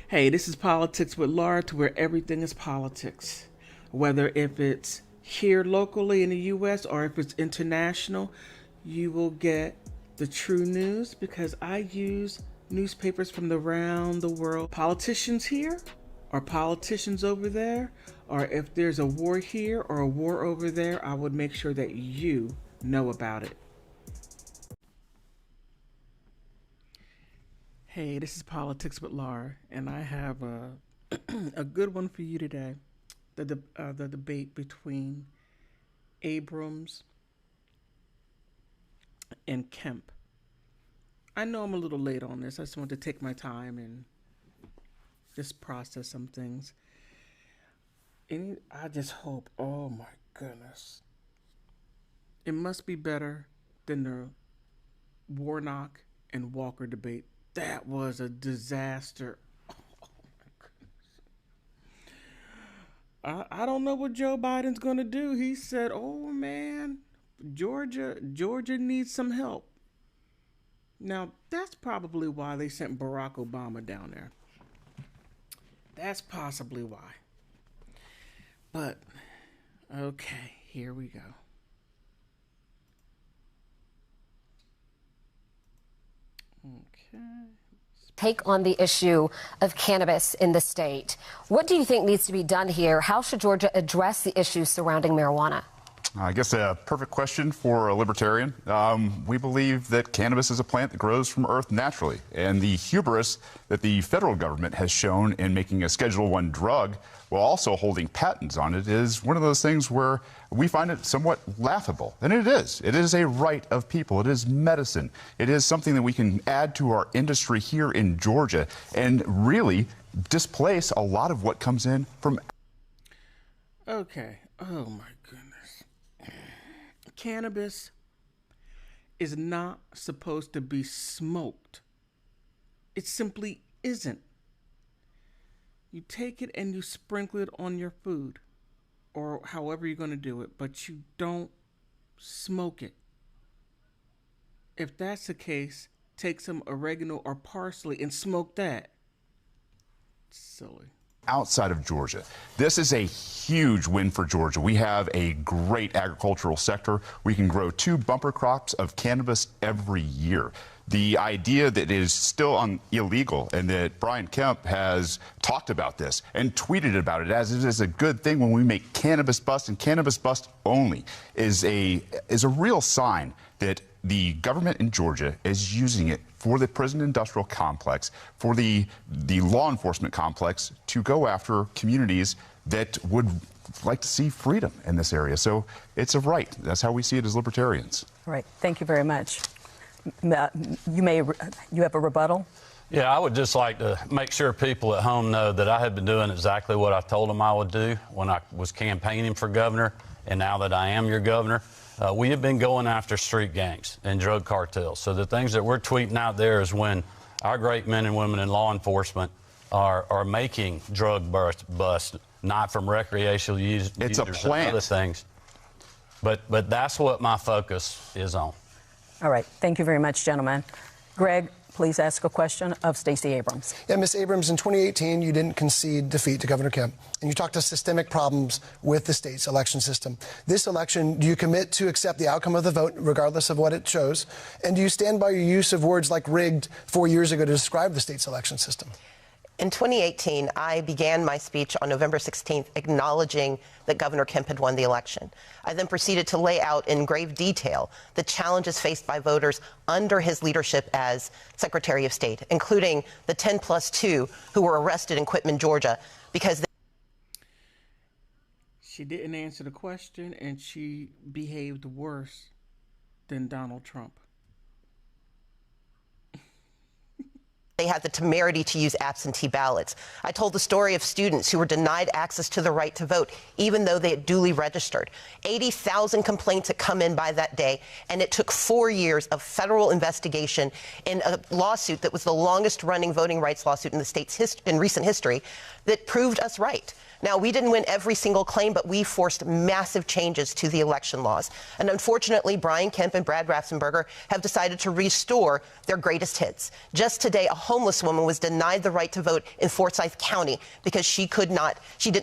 Hey, this is Politics with Laura, to where everything is politics. Whether if it's here locally in the U.S. or if it's international, you will get the true news because I use newspapers from around the world. Politicians here or politicians over there, or if there's a war here or a war over there, I would make sure that you know about it. Hey, this is Politics with Laura, and I have a good one for you today. The debate between Abrams and Kemp. I know I'm a little late on this. I just want to take my time and just process some things. And I just hope, oh my goodness, it must be better than the Warnock and Walker debate. That was a disaster. Oh my goodness. I don't know what Joe Biden's going to do. He said, oh man, Georgia needs some help. Now, that's probably why they sent Barack Obama down there. That's possibly why. But, okay, here we go. Okay. Take on the issue of cannabis in the state. What do you think needs to be done here? How should Georgia address the issues surrounding marijuana? I guess a perfect question for a libertarian. We believe that cannabis is a plant that grows from earth naturally, and the hubris that the federal government has shown in making a Schedule I drug while also holding patents on it is one of those things where we find it somewhat laughable. And it is. It is a right of people. It is medicine. It is something that we can add to our industry here in Georgia and really displace a lot of what comes in from. Okay. Oh my goodness. Cannabis is not supposed to be smoked. It simply isn't. You take it and you sprinkle it on your food or however you're going to do it, but you don't smoke it. If that's the case, take some oregano or parsley and smoke that. Silly. Outside of Georgia. This is a huge win for Georgia. We have a great agricultural sector. We can grow 2 bumper crops of cannabis every year. The idea that it is still illegal and that Brian Kemp has talked about this and tweeted about it as it is a good thing when we make cannabis bust and cannabis bust only is a real sign that the government in Georgia is using it for the prison industrial complex, for the law enforcement complex to go after communities that would like to see freedom in this area. So it's a right. That's how we see it as libertarians. Right. Thank you very much. You have a rebuttal? Yeah, I would just like to make sure people at home know that I have been doing exactly what I told them I would do when I was campaigning for governor, and now that I am your governor. We have been going after street gangs and drug cartels. So the things that we're tweeting out there is when our great men and women in law enforcement are making drug busts, not from recreational use. It's a plant. Other things. But that's what my focus is on. All right. Thank you very much, gentlemen. Greg, please ask a question of Stacey Abrams. Yeah, Ms. Abrams, in 2018, you didn't concede defeat to Governor Kemp, and you talked to systemic problems with the state's election system. This election, do you commit to accept the outcome of the vote, regardless of what it shows? And do you stand by your use of words like rigged 4 years ago to describe the state's election system? In 2018, I began my speech on November 16th acknowledging that Governor Kemp had won the election. I then proceeded to lay out in grave detail the challenges faced by voters under his leadership as Secretary of State, including the 10+2 who were arrested in Quitman, Georgia, because She didn't answer the question, and she behaved worse than Donald Trump. they had the temerity to use absentee ballots. I told the story of students who were denied access to the right to vote, even though they had duly registered. 80,000 complaints had come in by that day, and it took 4 years of federal investigation in a lawsuit that was the longest-running voting rights lawsuit in the state's in recent history that proved us right. Now, we didn't win every single claim, but we forced massive changes to the election laws. And unfortunately, Brian Kemp and Brad Raffensperger have decided to restore their greatest hits. Just today, homeless woman was denied the right to vote in Forsyth County because she did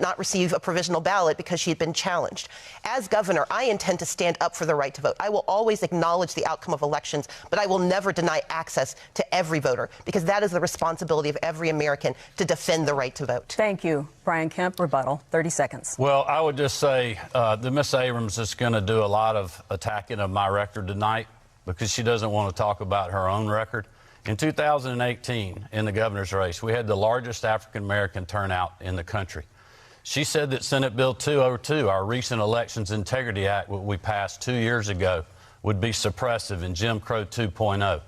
not receive a provisional ballot because she had been challenged. As governor, I intend to stand up for the right to vote. I will always acknowledge the outcome of elections, but I will never deny access to every voter, because that is the responsibility of every American to defend the right to vote. Thank you. Brian Kemp, rebuttal, 30 seconds. Well, I would just say that Ms. Abrams is going to do a lot of attacking of my record tonight because she doesn't want to talk about her own record. In 2018, in the governor's race, we had the largest African-American turnout in the country. She said that Senate Bill 202, our recent Elections Integrity Act, what we passed 2 years ago, would be suppressive in Jim Crow 2.0.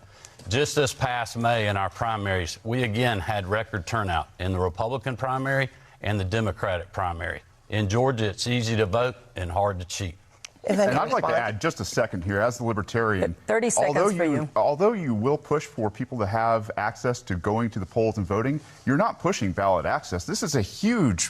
Just this past May in our primaries, we again had record turnout in the Republican primary and the Democratic primary. In Georgia, it's easy to vote and hard to cheat. And I'd like to add just a second here, as the Libertarian. 30 seconds for you. Although you will push for people to have access to going to the polls and voting, you're not pushing ballot access. This is a huge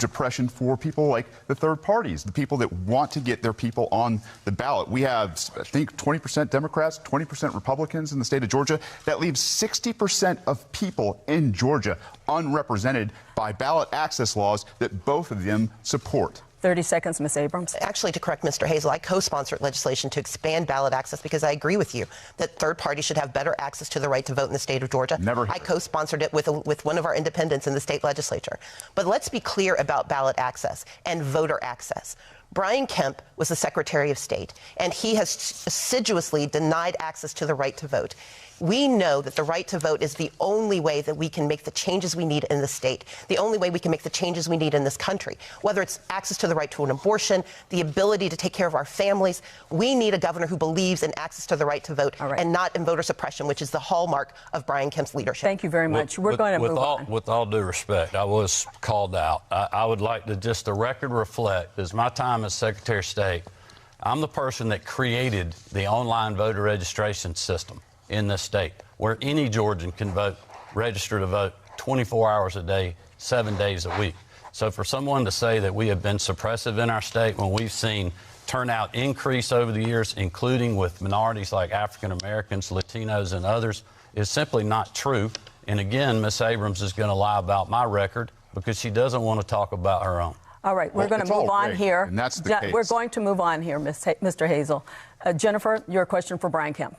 oppression for people like the third parties, the people that want to get their people on the ballot. We have, I think, 20% Democrats, 20% Republicans in the state of Georgia. That leaves 60% of people in Georgia unrepresented by ballot access laws that both of them support. 30 seconds, Ms. Abrams. Actually, to correct Mr. Hazel, I co-sponsored legislation to expand ballot access because I agree with you that third parties should have better access to the right to vote in the state of Georgia. I co-sponsored it with one of our independents in the state legislature. But let's be clear about ballot access and voter access. Brian Kemp was the Secretary of State, and he has assiduously denied access to the right to vote. We know that the right to vote is the only way that we can make the changes we need in the state, the only way we can make the changes we need in this country, whether it's access to the right to an abortion, the ability to take care of our families. We need a governor who believes in access to the right to vote and not in voter suppression, which is the hallmark of Brian Kemp's leadership. Thank you very much. We're going to move on. With all due respect, I was called out. I would like to just the record reflect, as my time as Secretary of State, I'm the person that created the online voter registration system in this state, where any Georgian can vote, register to vote 24 hours a day, 7 days a week. So for someone to say that we have been suppressive in our state when we've seen turnout increase over the years, including with minorities like African Americans, Latinos, and others, is simply not true. And again, Ms. Abrams is going to lie about my record because she doesn't want to talk about her own. All right, we're going to move on here. And that's the case. We're going to move on here, Mr. Hazel. Jennifer, your question for Brian Kemp.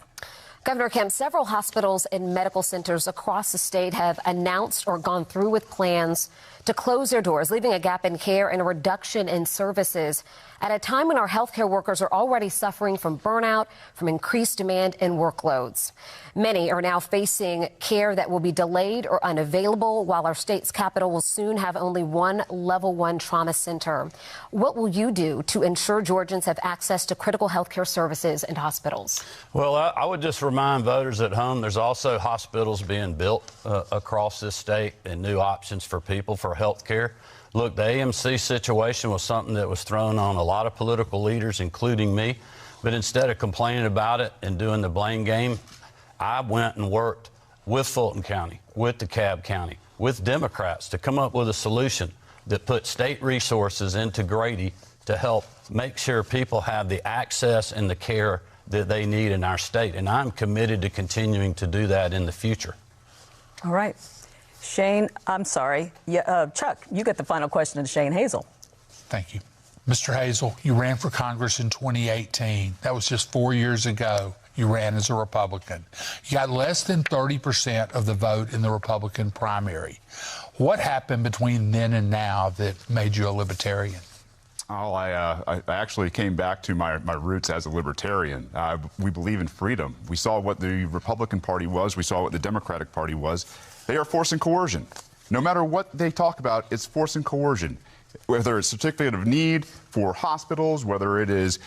Governor Kemp, several hospitals and medical centers across the state have announced or gone through with plans to close their doors, leaving a gap in care and a reduction in services at a time when our healthcare workers are already suffering from burnout, from increased demand and workloads. Many are now facing care that will be delayed or unavailable, while our state's capital will soon have only one level 1 trauma center. What will you do to ensure Georgians have access to critical healthcare services and hospitals? Well, I would just remind voters at home there's also hospitals being built across this state and new options for people for health care. Look, the AMC situation was something that was thrown on a lot of political leaders, including me. But instead of complaining about it and doing the blame game, I went and worked with Fulton County, with DeKalb County, with Democrats to come up with a solution that put state resources into Grady to help make sure people have the access and the care that they need in our state. And I'm committed to continuing to do that in the future. All right. Shane, I'm sorry. Chuck, you get the final question to Shane Hazel. Thank you. Mr. Hazel, you ran for Congress in 2018. That was just 4 years ago. You ran as a Republican. You got less than 30% of the vote in the Republican primary. What happened between then and now that made you a Libertarian? Oh, I actually came back to my roots as a Libertarian. We believe in freedom. We saw what the Republican Party was. We saw what the Democratic Party was. They are force and coercion. No matter what they talk about, it's force and coercion. Whether it's certificate of need for hospitals, whether it is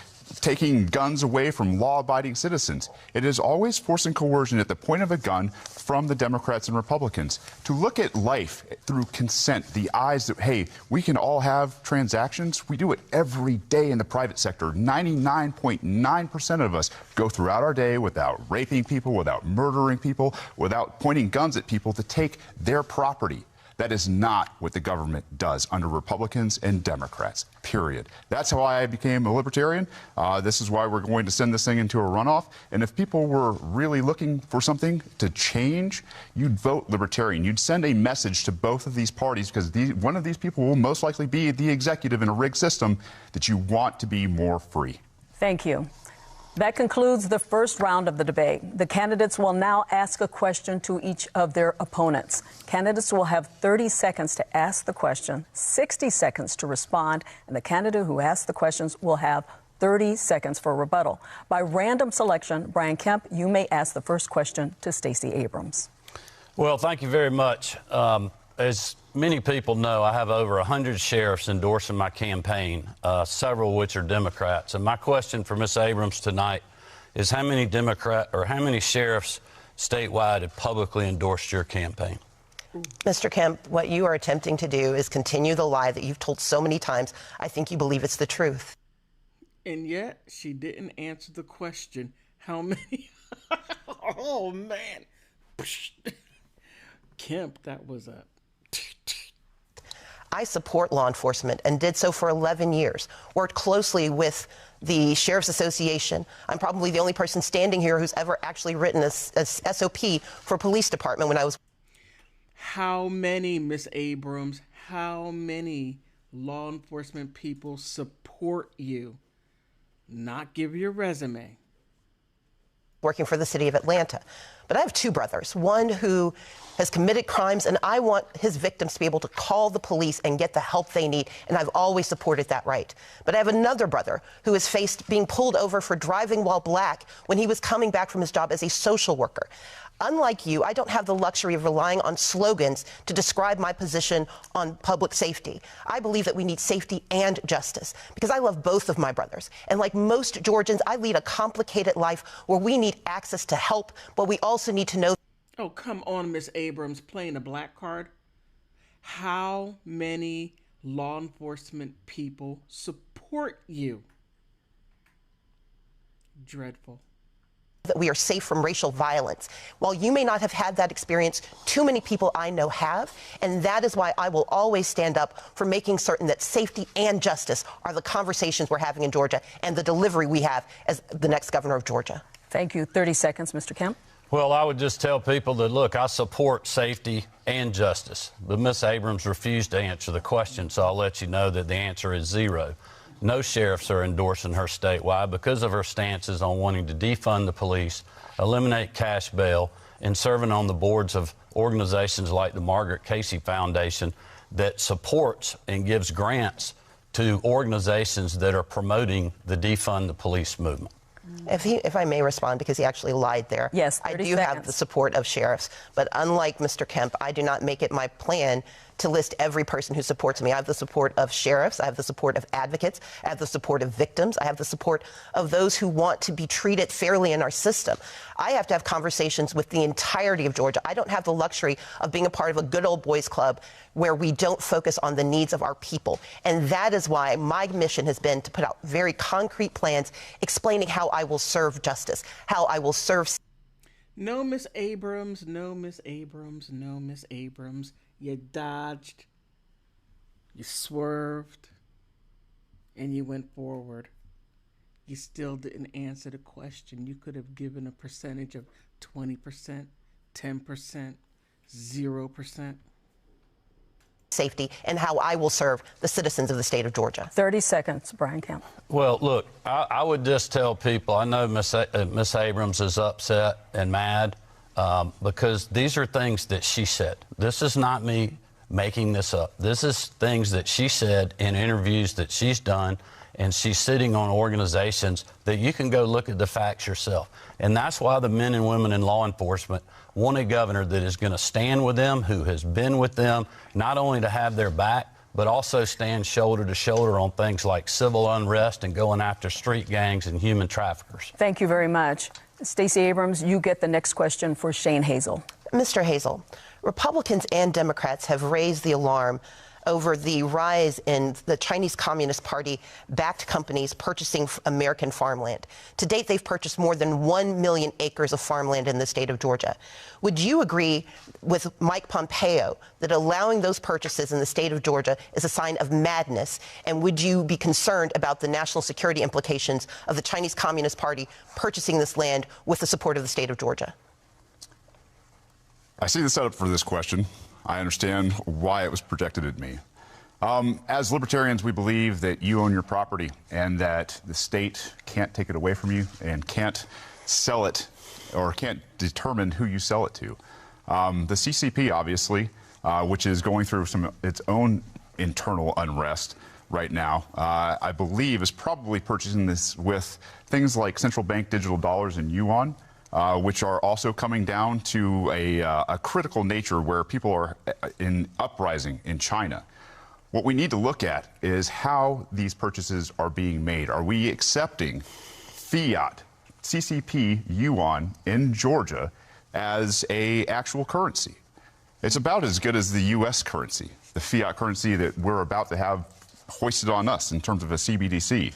taking guns away from law-abiding citizens. It is always force and coercion at the point of a gun from the Democrats and Republicans. To look at life through consent, the eyes that, hey, we can all have transactions. We do it every day in the private sector. 99.9% of us go throughout our day without raping people, without murdering people, without pointing guns at people to take their property. That is not what the government does under Republicans and Democrats, period. That's how I became a libertarian. This is why we're going to send this thing into a runoff. And if people were really looking for something to change, you'd vote libertarian. You'd send a message to both of these parties, because one of these people will most likely be the executive in a rigged system, that you want to be more free. Thank you. That concludes the first round of the debate. The candidates will now ask a question to each of their opponents. Candidates will have 30 seconds to ask the question, 60 seconds to respond, and the candidate who asks the questions will have 30 seconds for rebuttal. By random selection, Brian Kemp, you may ask the first question to Stacey Abrams. Well, thank you very much. As many people know, I have over 100 sheriffs endorsing my campaign, several of which are Democrats. And my question for Ms. Abrams tonight is how many sheriffs statewide have publicly endorsed your campaign? Mr. Kemp, what you are attempting to do is continue the lie that you've told so many times. I think you believe it's the truth. And yet, she didn't answer the question. How many? Oh, man. Kemp, that was a... I support law enforcement and did so for 11 years. Worked closely with the Sheriff's Association. I'm probably the only person standing here who's ever actually written a SOP for a police department when I was... How many, Miss Abrams, how many law enforcement people support you? Not give your resume. Working for the city of Atlanta. But I have two brothers, one who has committed crimes, and I want his victims to be able to call the police and get the help they need, and I've always supported that right. But I have another brother who has faced being pulled over for driving while black when he was coming back from his job as a social worker. Unlike you, I don't have the luxury of relying on slogans to describe my position on public safety. I believe that we need safety and justice because I love both of my brothers. And like most Georgians, I lead a complicated life where we need access to help, but we also need to know. Oh, come on, Miss Abrams, playing a black card. How many law enforcement people support you? Dreadful. That we are safe from racial violence. While you may not have had that experience, too many people I know have, and that is why I will always stand up for making certain that safety and justice are the conversations we're having in Georgia and the delivery we have as the next governor of Georgia. Thank you. 30 seconds, Mr. Kemp. Well, I would just tell people that, look, I support safety and justice. But Ms. Abrams refused to answer the question, so I'll let you know that the answer is 0. No sheriffs are endorsing her statewide because of her stances on wanting to defund the police, eliminate cash bail, and serving on the boards of organizations like the Margaret Casey Foundation that supports and gives grants to organizations that are promoting the defund the police movement. If I may respond, because he actually lied there. Yes, I do 30 seconds. have the support of sheriffs, but unlike Mr. Kemp, I do not make it my plan to list every person who supports me. I have the support of sheriffs, I have the support of advocates, I have the support of victims, I have the support of those who want to be treated fairly in our system. I have to have conversations with the entirety of Georgia. I don't have the luxury of being a part of a good old boys club where we don't focus on the needs of our people. And that is why my mission has been to put out very concrete plans explaining how I will serve justice, how I will serve. No, Miss Abrams, no, Miss Abrams, no, Miss Abrams. You dodged, you swerved, and you went forward. You still didn't answer the question. You could have given a percentage of 20%, 10%, 0%. Safety and how I will serve the citizens of the state of Georgia. 30 seconds, Brian Kemp. Well, look, I would just tell people, I know Miss Abrams is upset and mad because these are things that she said. This is not me making this up. This is things that she said in interviews that she's done, and she's sitting on organizations that you can go look at the facts yourself. And that's why the men and women in law enforcement want a governor that is going to stand with them, who has been with them, not only to have their back, but also stand shoulder to shoulder on things like civil unrest and going after street gangs and human traffickers. Thank you very much. Stacey Abrams, you get the next question for Shane Hazel. Mr. Hazel, Republicans and Democrats have raised the alarm over the rise in the Chinese Communist Party-backed companies purchasing American farmland. To date, they've purchased more than 1 million acres of farmland in the state of Georgia. Would you agree with Mike Pompeo that allowing those purchases in the state of Georgia is a sign of madness? And would you be concerned about the national security implications of the Chinese Communist Party purchasing this land with the support of the state of Georgia? I see the setup for this question. I understand why it was projected at me. As libertarians, we believe that you own your property and that the state can't take it away from you and can't sell it or can't determine who you sell it to. The CCP, obviously, which is going through its own internal unrest right now, I believe is probably purchasing this with things like central bank digital dollars and yuan, which are also coming down to a critical nature where people are in uprising in China. What we need to look at is how these purchases are being made. Are we accepting fiat, CCP yuan in Georgia as a actual currency? It's about as good as the U.S. currency, the fiat currency that we're about to have hoisted on us in terms of a CBDC.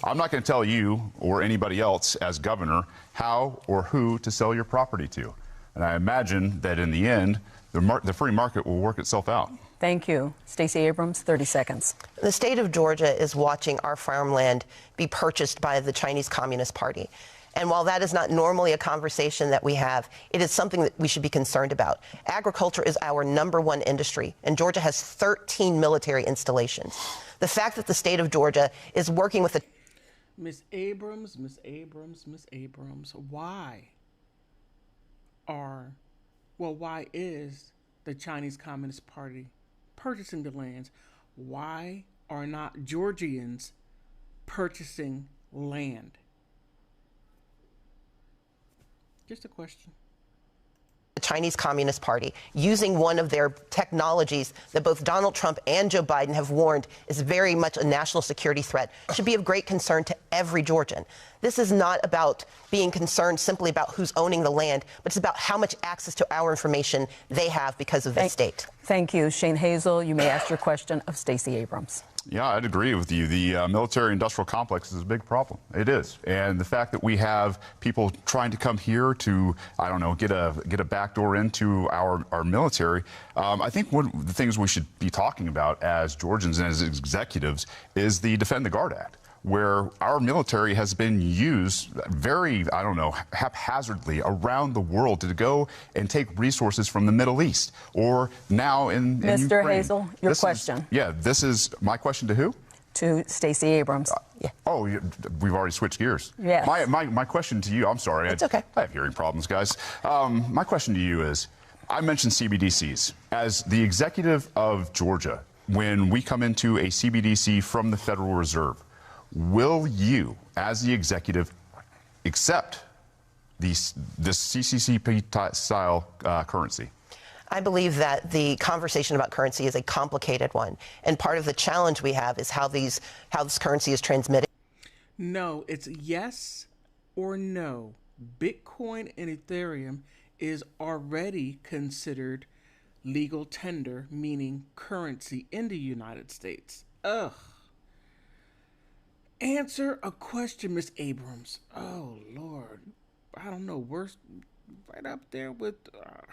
I'm not going to tell you or anybody else as governor how or who to sell your property to. And I imagine that in the end, the free market will work itself out. Thank you. Stacey Abrams, 30 seconds. The state of Georgia is watching our farmland be purchased by the Chinese Communist Party. And while that is not normally a conversation that we have, it is something that we should be concerned about. Agriculture is our #1 industry, and Georgia has 13 military installations. The fact that the state of Georgia is working with the Miss Abrams, why is the Chinese Communist Party purchasing the lands? Why are not Georgians purchasing land? Just a question. The Chinese Communist Party using one of their technologies that both Donald Trump and Joe Biden have warned is very much a national security threat should be of great concern to every Georgian. This is not about being concerned simply about who's owning the land, but it's about how much access to our information they have because of the state. Thank you. Shane Hazel, you may ask your question of Stacey Abrams. Yeah, I'd agree with you. The military-industrial complex is a big problem. It is. And the fact that we have people trying to come here to, I don't know, get a backdoor into our military, I think one of the things we should be talking about as Georgians and as executives is the Defend the Guard Act, where our military has been used very, I don't know, haphazardly around the world to go and take resources from the Middle East or now in Mr. Ukraine. Hazel, your question. This is my question to who? To Stacey Abrams. Oh, we've already switched gears. Yes. My question to you, I'm sorry. It's okay. I have hearing problems, guys. My question to you is, I mentioned CBDCs. As the executive of Georgia, when we come into a CBDC from the Federal Reserve, will you, as the executive, accept this CCCP-style currency? I believe that the conversation about currency is a complicated one. And part of the challenge we have is how this currency is transmitted. No, it's yes or no. Bitcoin and Ethereum is already considered legal tender, meaning currency in the United States. Ugh. Answer a question, Miss Abrams. Oh, Lord. I don't know. We're right up there with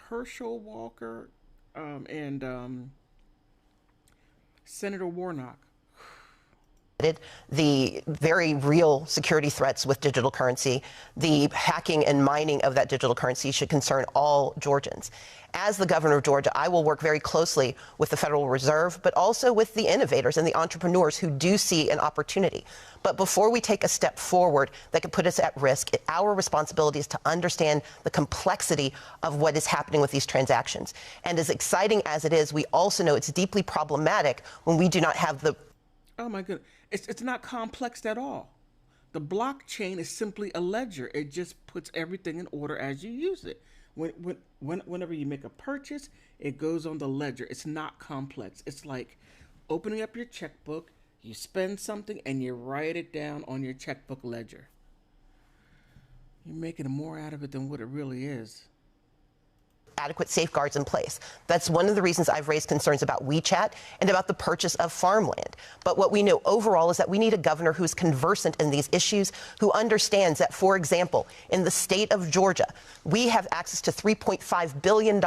Herschel Walker and Senator Warnock. The very real security threats with digital currency, the hacking and mining of that digital currency should concern all Georgians. As the governor of Georgia, I will work very closely with the Federal Reserve, but also with the innovators and the entrepreneurs who do see an opportunity. But before we take a step forward that could put us at risk, our responsibility is to understand the complexity of what is happening with these transactions. And as exciting as it is, we also know it's deeply problematic when we do not have the... Oh, my goodness. It's not complex at all. The blockchain is simply a ledger. It just puts everything in order as you use it. Whenever you make a purchase, it goes on the ledger. It's not complex. It's like opening up your checkbook, you spend something, and you write it down on your checkbook ledger. You're making more out of it than what it really is. adequate safeguards in place. That's one of the reasons I've raised concerns about WeChat and about the purchase of farmland. But what we know overall is that we need a governor who's conversant in these issues, who understands that, for example, in the state of Georgia, we have access to $3.5 billion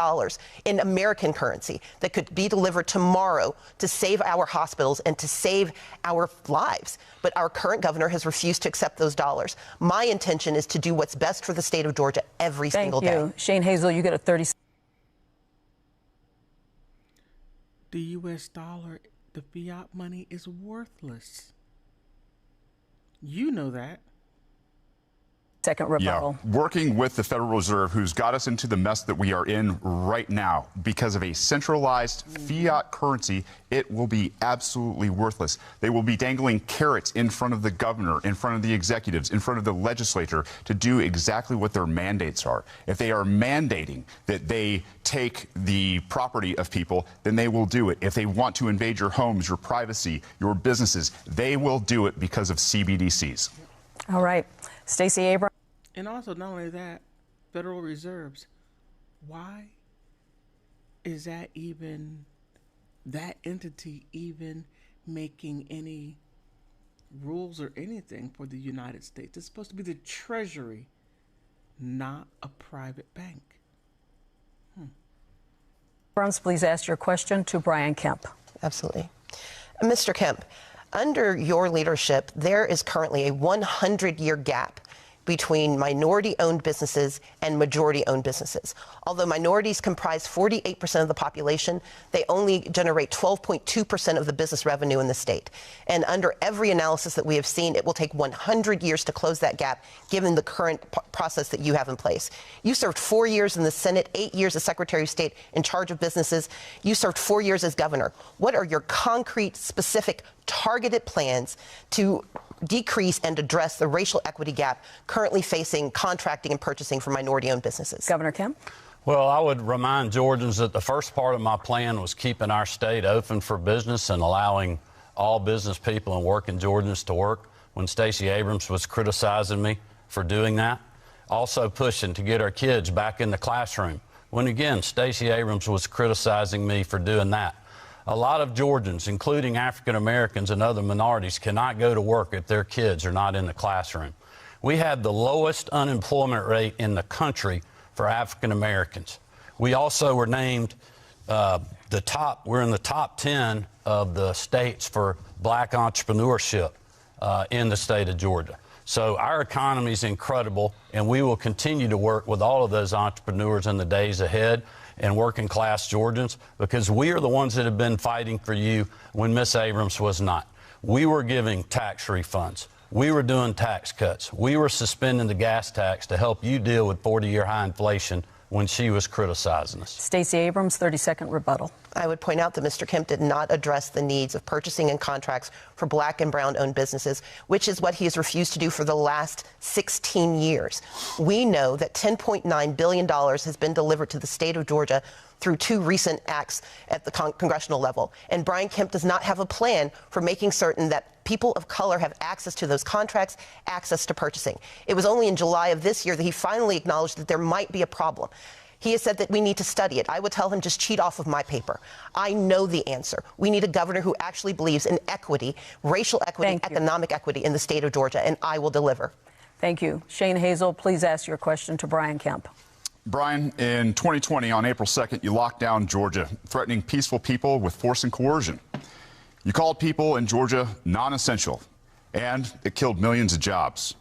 in American currency that could be delivered tomorrow to save our hospitals and to save our lives. But our current governor has refused to accept those dollars. My intention is to do what's best for the state of Georgia every single day. Thank you. Shane Hazel, you get a 30. The U.S. dollar, the fiat money, is worthless. You know that. Second rebuttal. Yeah, working with the Federal Reserve, who's got us into the mess that we are in right now because of a centralized fiat currency, it will be absolutely worthless. They will be dangling carrots in front of the governor, in front of the executives, in front of the legislature to do exactly what their mandates are. If they are mandating that they take the property of people, then they will do it. If they want to invade your homes, your privacy, your businesses, they will do it because of CBDCs. All right. Stacey Abrams. And also, not only that, Federal Reserves. Why is that entity even making any rules or anything for the United States? It's supposed to be the Treasury, not a private bank. Abrams, please ask your question to Brian Kemp. Absolutely. Mr. Kemp, under your leadership, there is currently a 100-year gap between minority-owned businesses and majority-owned businesses. Although minorities comprise 48% of the population, they only generate 12.2% of the business revenue in the state. And under every analysis that we have seen, it will take 100 years to close that gap, given the current process that you have in place. You served 4 years in the Senate, 8 years as Secretary of State in charge of businesses. You served 4 years as governor. What are your concrete, specific, targeted plans to decrease and address the racial equity gap currently facing contracting and purchasing for minority-owned businesses? Governor Kemp? Well, I would remind Georgians that the first part of my plan was keeping our state open for business and allowing all business people and working Georgians to work when Stacey Abrams was criticizing me for doing that. Also pushing to get our kids back in the classroom when, again, Stacey Abrams was criticizing me for doing that. A lot of Georgians, including African Americans and other minorities, cannot go to work if their kids are not in the classroom. We have the lowest unemployment rate in the country for African Americans. We also were named we're in the top 10 of the states for black entrepreneurship in the state of Georgia. So our economy is incredible, and we will continue to work with all of those entrepreneurs in the days ahead and working class Georgians, because we are the ones that have been fighting for you when Miss Abrams was not. We were giving tax refunds. We were doing tax cuts. We were suspending the gas tax to help you deal with 40-year high inflation when she was criticizing us. Stacey Abrams, 30-second rebuttal. I would point out that Mr. Kemp did not address the needs of purchasing and contracts for black and brown-owned businesses, which is what he has refused to do for the last 16 years. We know that $10.9 billion has been delivered to the state of Georgia through 2 recent acts at the congressional level. And Brian Kemp does not have a plan for making certain that people of color have access to those contracts, access to purchasing. It was only in July of this year that he finally acknowledged that there might be a problem. He has said that we need to study it. I would tell him, just cheat off of my paper. I know the answer. We need a governor who actually believes in equity, racial equity, economic equity in the state of Georgia, and I will deliver. Thank you. Shane Hazel, please ask your question to Brian Kemp. Brian, in 2020, on April 2nd, you locked down Georgia, threatening peaceful people with force and coercion. You called people in Georgia non-essential, and it killed millions of jobs.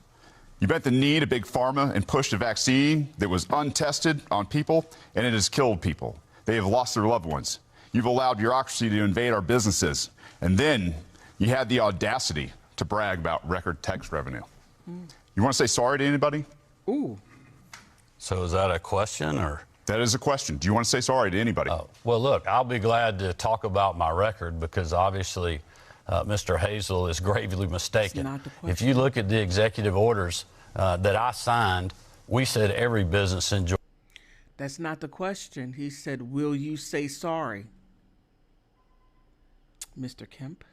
You bent the knee to Big Pharma and pushed a vaccine that was untested on people, and it has killed people. They have lost their loved ones. You've allowed bureaucracy to invade our businesses. And then you had the audacity to brag about record tax revenue. You want to say sorry to anybody? Ooh. So is that a question, or? That is a question. Do you want to say sorry to anybody? Well, look, I'll be glad to talk about my record, because obviously Mr. Hazel is gravely mistaken. If you look at the executive orders that I signed, we said every business in Georgia. That's not the question. He said, will you say sorry? Mr. Kemp?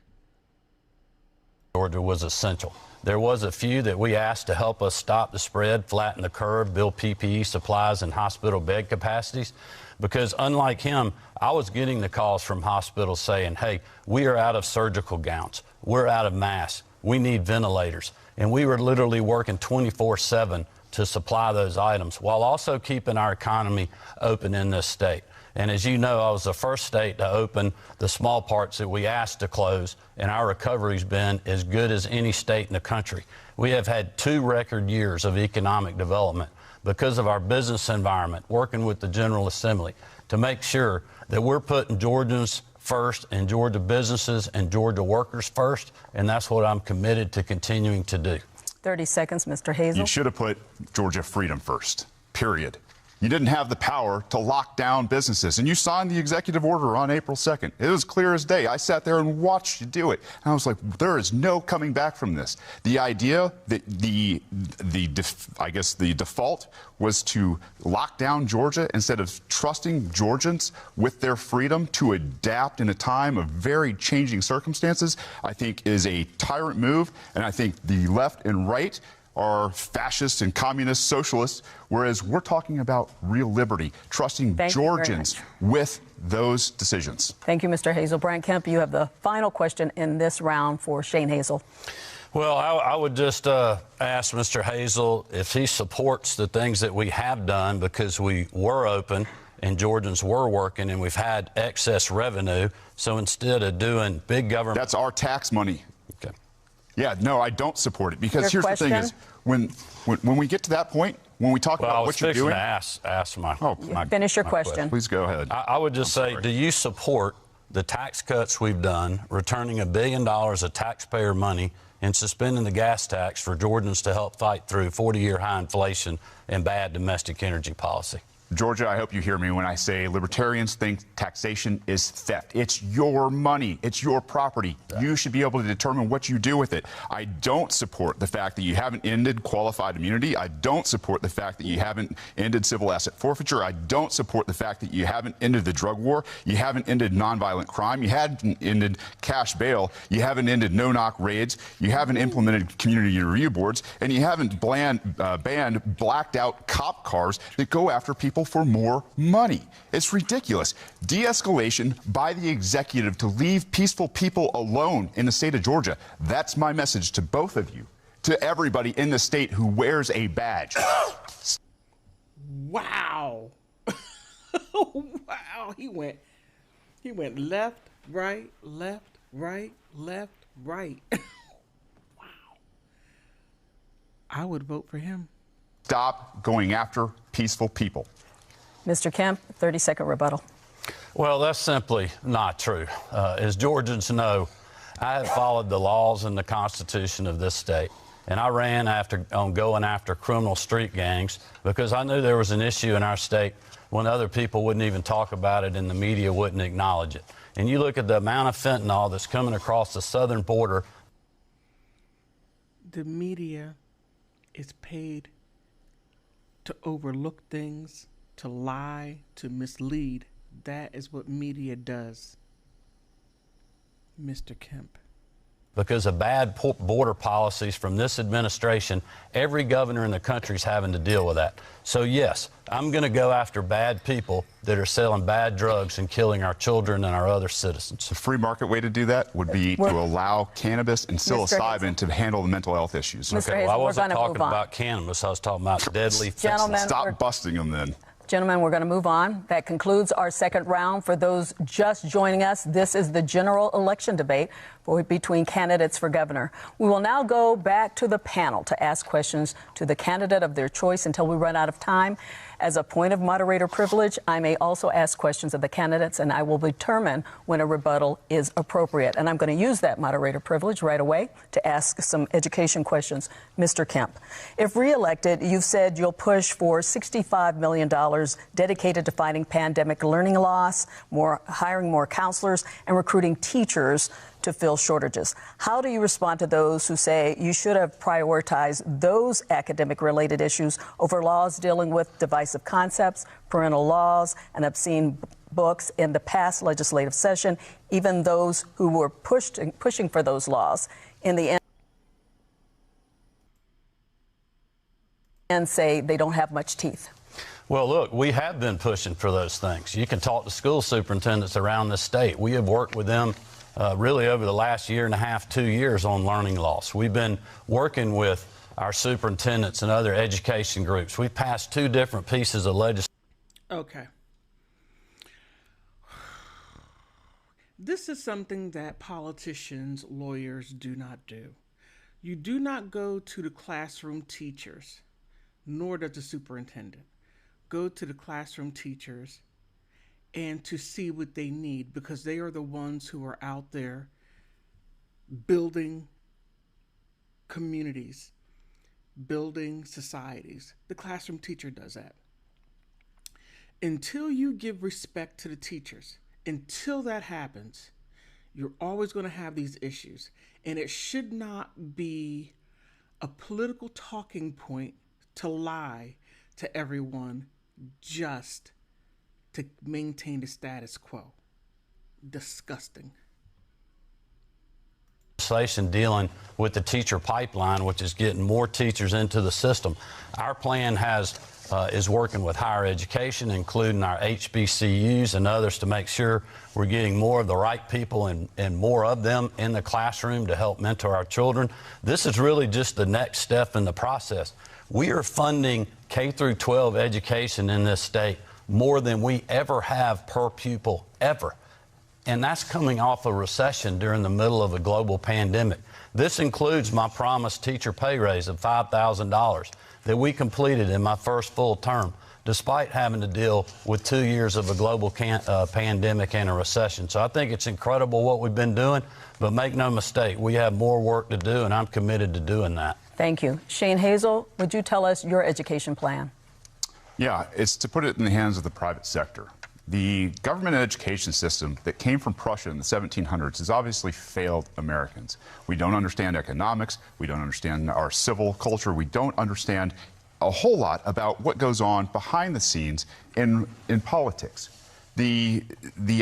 Georgia was essential. There was a few that we asked to help us stop the spread, flatten the curve, build PPE supplies and hospital bed capacities. because unlike him, I was getting the calls from hospitals saying, hey, we are out of surgical gowns. We're out of masks. We need ventilators. And we were literally working 24/7 to supply those items while also keeping our economy open in this state. And as you know, I was the first state to open the small parts that we asked to close, and our recovery's been as good as any state in the country. We have had 2 record years of economic development because of our business environment, working with the General Assembly to make sure that we're putting Georgians first and Georgia businesses and Georgia workers first, and that's what I'm committed to continuing to do. 30 seconds, Mr. Hazel. You should have put Georgia freedom first, period. You didn't have the power to lock down businesses, and you signed the executive order on April 2nd. It was clear as day. I sat there and watched you do it, and I was like, there is no coming back from this. The idea that the default was to lock down Georgia instead of trusting Georgians with their freedom to adapt in a time of very changing circumstances, I think is a tyrant move, and I think the left and right are fascist and communist socialists, whereas we're talking about real liberty, trusting Georgians with those decisions. Thank you, Mr. Hazel. Brian Kemp, you have the final question in this round for Shane Hazel. Well, I would just ask Mr. Hazel if he supports the things that we have done because we were open and Georgians were working and we've had excess revenue. So instead of doing big government... That's our tax money. Okay. Yeah, no, I don't support it because here's the thing is when we get to that point, when we talk about what you're doing... I was fixing to ask my Finish your question. Please go ahead. I would just say, do you support the tax cuts we've done, returning $1 billion of taxpayer money and suspending the gas tax for Georgians to help fight through 40-year high inflation and bad domestic energy policy? Georgia, I hope you hear me when I say libertarians think taxation is theft. It's your money. It's your property. You should be able to determine what you do with it. I don't support the fact that you haven't ended qualified immunity. I don't support the fact that you haven't ended civil asset forfeiture. I don't support the fact that you haven't ended the drug war. You haven't ended nonviolent crime. You haven't ended cash bail. You haven't ended no-knock raids. You haven't implemented community review boards. And you haven't banned blacked-out cop cars that go after people for more money. It's ridiculous. De-escalation by the executive to leave peaceful people alone in the state of Georgia. That's my message to both of you, to everybody in the state who wears a badge. Wow. Wow. He went left, right, left, right, left, right. Wow. I would vote for him. Stop going after peaceful people. Mr. Kemp, 30-second rebuttal. Well, that's simply not true. As Georgians know, I have followed the laws and the Constitution of this state, and I ran on going after criminal street gangs because I knew there was an issue in our state when other people wouldn't even talk about it and the media wouldn't acknowledge it. And you look at the amount of fentanyl that's coming across the southern border. The media is paid to overlook things, to lie, to mislead. That is what media does, Mr. Kemp. Because of bad border policies from this administration, every governor in the country is having to deal with that. So, yes, I'm going to go after bad people that are selling bad drugs and killing our children and our other citizens. The free market way to do that would be to allow cannabis and psilocybin to handle the mental health issues. Okay, well, I wasn't talking about cannabis. I was talking about deadly fentanyl. Stop busting them then. Gentlemen, we're going to move on. That concludes our second round. For those just joining us, this is the general election debate between candidates for governor. We will now go back to the panel to ask questions to the candidate of their choice until we run out of time. As a point of moderator privilege, I may also ask questions of the candidates, and I will determine when a rebuttal is appropriate. And I'm going to use that moderator privilege right away to ask some education questions. Mr. Kemp, if reelected, you've said you'll push for $65 million dedicated to fighting pandemic learning loss, hiring more counselors, and recruiting teachers to fill shortages. How do you respond to those who say you should have prioritized those academic-related issues over laws dealing with divisive concepts, parental laws, and obscene books in the past legislative session, even those who were pushing for those laws in the end and say they don't have much teeth? Well, look, we have been pushing for those things. You can talk to school superintendents around the state. We have worked with them really over the last year and a half, 2 years on learning loss. We've been working with our superintendents and other education groups. We've passed 2 different pieces of legislation. Okay. This is something that politicians, lawyers do not do. You do not go to the classroom teachers, nor does the superintendent. Go to the classroom teachers and to see what they need, because they are the ones who are out there building communities, building societies. The classroom teacher does that. Until you give respect to the teachers, until that happens, you're always going to have these issues. And it should not be a political talking point to lie to everyone just to maintain the status quo. Disgusting. Dealing with the teacher pipeline, which is getting more teachers into the system. Our plan is working with higher education, including our HBCUs and others, to make sure we're getting more of the right people and more of them in the classroom to help mentor our children. This is really just the next step in the process. We are funding K through 12 education in this state more than we ever have per pupil, ever. And that's coming off a recession during the middle of a global pandemic. This includes my promised teacher pay raise of $5,000 that we completed in my first full term, despite having to deal with 2 years of a global pandemic and a recession. So I think it's incredible what we've been doing, but make no mistake, we have more work to do, and I'm committed to doing that. Thank you. Shane Hazel, would you tell us your education plan? Yeah, it's to put it in the hands of the private sector. The government education system that came from Prussia in the 1700s has obviously failed Americans. We don't understand economics. We don't understand our civil culture. We don't understand a whole lot about what goes on behind the scenes in politics. The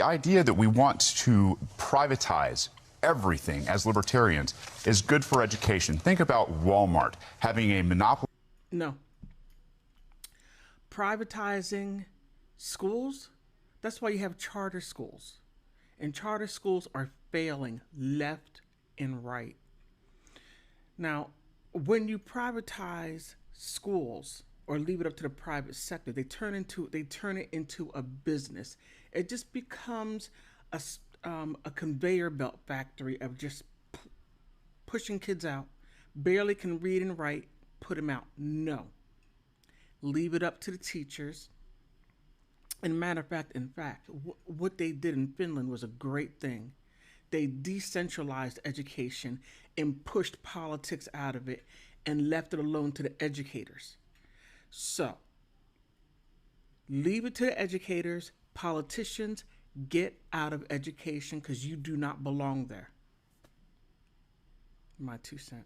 idea that we want to privatize everything as libertarians is good for education. Think about Walmart having a monopoly. No. Privatizing schools? That's why you have charter schools. And charter schools are failing left and right. Now, when you privatize schools or leave it up to the private sector, they turn it into a business. It just becomes a conveyor belt factory of just pushing kids out, barely can read and write, put them out. No. Leave it up to the teachers. And matter of fact, what they did in Finland was a great thing. They decentralized education and pushed politics out of it and left it alone to the educators. So, leave it to the educators. Politicians, get out of education because you do not belong there. My 2 cents.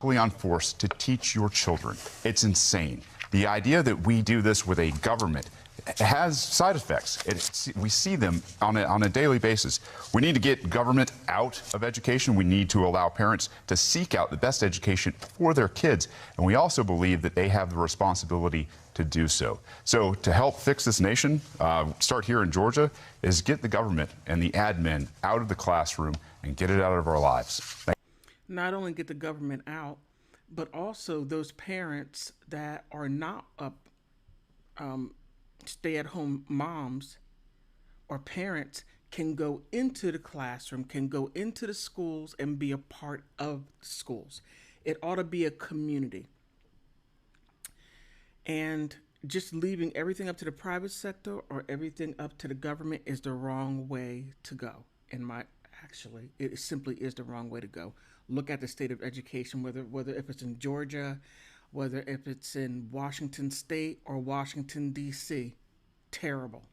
On force to teach your children. It's insane. The idea that we do this with a government has side effects. We see them on a daily basis. We need to get government out of education. We need to allow parents to seek out the best education for their kids. And we also believe that they have the responsibility to do so. So to help fix this nation, start here in Georgia, is get the government and the admin out of the classroom and get it out of our lives. Not only get the government out, but also those parents that are not stay-at-home moms or parents can go into the classroom, can go into the schools and be a part of schools. It ought to be a community. And just leaving everything up to the private sector or everything up to the government is the wrong way to go. Actually, it simply is the wrong way to go. Look at the state of education, whether if it's in Georgia, whether if it's in Washington State or Washington, D.C. Terrible.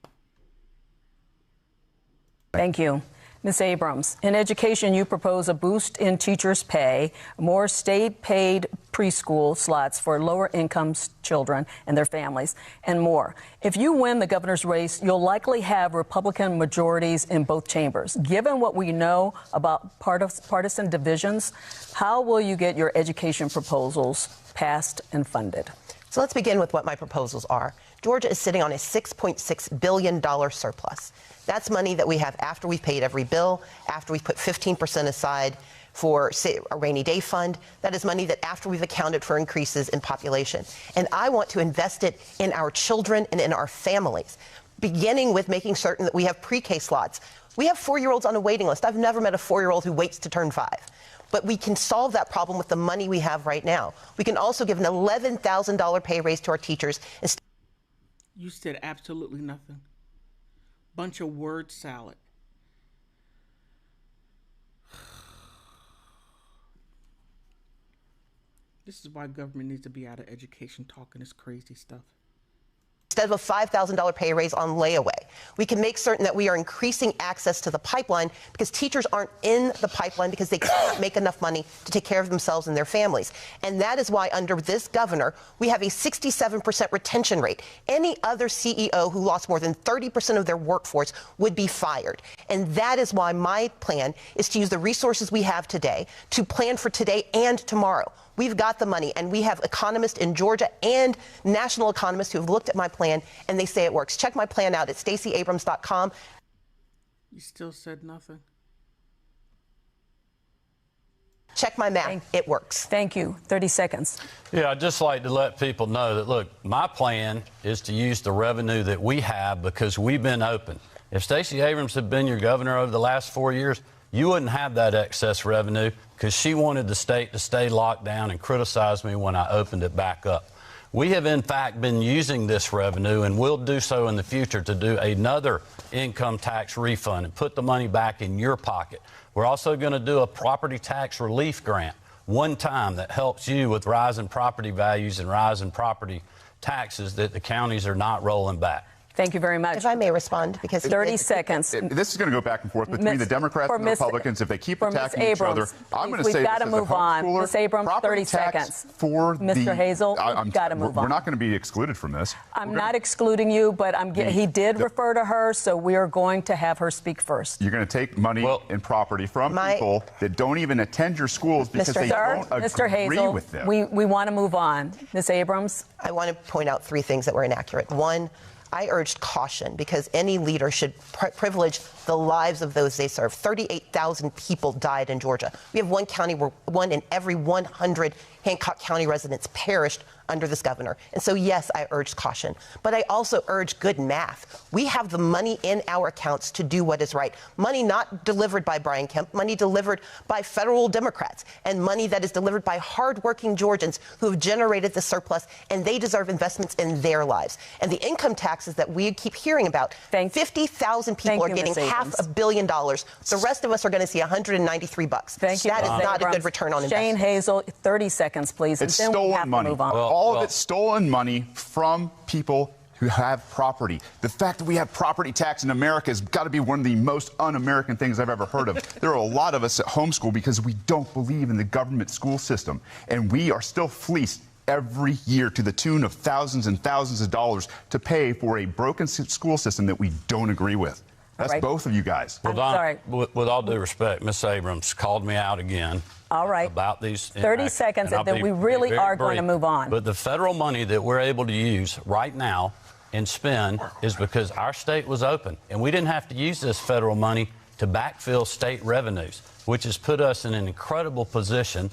Thank you. Ms. Abrams, in education, you propose a boost in teachers' pay, more state-paid preschool slots for lower-income children and their families, and more. If you win the governor's race, you'll likely have Republican majorities in both chambers. Given what we know about partisan divisions, how will you get your education proposals passed and funded? So let's begin with what my proposals are. Georgia is sitting on a $6.6 billion surplus. That's money that we have after we've paid every bill, after we've put 15% aside for, say, a rainy day fund. That is money that after we've accounted for increases in population. And I want to invest it in our children and in our families, beginning with making certain that we have pre-K slots. We have 4-year-olds on a waiting list. I've never met a 4-year-old who waits to turn 5. But we can solve that problem with the money we have right now. We can also give an $11,000 pay raise to our teachers. You said absolutely nothing. Bunch of word salad. This is why government needs to be out of education talking this crazy stuff. Instead of a $5,000 pay raise on layaway, we can make certain that we are increasing access to the pipeline because teachers aren't in the pipeline because they cannot make enough money to take care of themselves and their families. And that is why under this governor, we have a 67% retention rate. Any other CEO who lost more than 30% of their workforce would be fired. And that is why my plan is to use the resources we have today to plan for today and tomorrow. We've got the money, and we have economists in Georgia and national economists who have looked at my plan, and they say it works. Check my plan out at StaceyAbrams.com. You still said nothing. Check my math. It works. Thank you. 30 seconds. Yeah, I'd just like to let people know that, look, my plan is to use the revenue that we have because we've been open. If Stacey Abrams had been your governor over the last 4 years, you wouldn't have that excess revenue because she wanted the state to stay locked down and criticize me when I opened it back up. We have, in fact, been using this revenue and will do so in the future to do another income tax refund and put the money back in your pocket. We're also going to do a property tax relief grant one time that helps you with rising property values and rising property taxes that the counties are not rolling back. Thank you very much. If I may respond, because 30 seconds. This is going to go back and forth between the Democrats and the Republicans. If they keep attacking each other, I'm going to say we've got to move on. Ms. Abrams, 30 seconds. For Mr. Hazel, we've got to move on. We're not going to be excluded from this. I'm not excluding you, but he did refer to her, so we are going to have her speak first. You're going to take money and property from people that don't even attend your schools because they don't agree with them. We want to move on. Ms. Abrams? I want to point out 3 things that were inaccurate. One, I urged caution because any leader should privilege the lives of those they serve. 38,000 people died in Georgia. We have one county where 1 in every 100 Hancock County residents perished under this governor. And so, yes, I urged caution. But I also urge good math. We have the money in our accounts to do what is right. Money not delivered by Brian Kemp, money delivered by federal Democrats, and money that is delivered by hardworking Georgians who have generated the surplus, and they deserve investments in their lives. And the income taxes that we keep hearing about, 50,000 people are getting $500 million. The rest of us are going to see $193. Thank you. That is not a good return on investment. Shane Hazel, 30 seconds, please. It's and then stolen we have money. To move on. All of it's stolen money from people who have property. The fact that we have property tax in America has got to be one of the most un-American things I've ever heard of. There are a lot of us at homeschool because we don't believe in the government school system, and we are still fleeced every year to the tune of thousands and thousands of dollars to pay for a broken school system that we don't agree with. That's both of you guys. Well, Don, with all due respect, Ms. Abrams called me out again. All right. About these 30 seconds, and then we really are going to move on. But the federal money that we're able to use right now and spend is because our state was open. And we didn't have to use this federal money to backfill state revenues, which has put us in an incredible position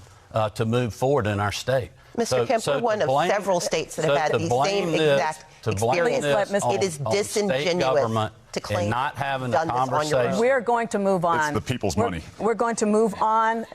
to move forward in our state. Mr. Kemp, we're one of several states that have had the same exact experience. It is disingenuous to claim not having a conversation. We're going to move on. It's the people's money. We're going to move on,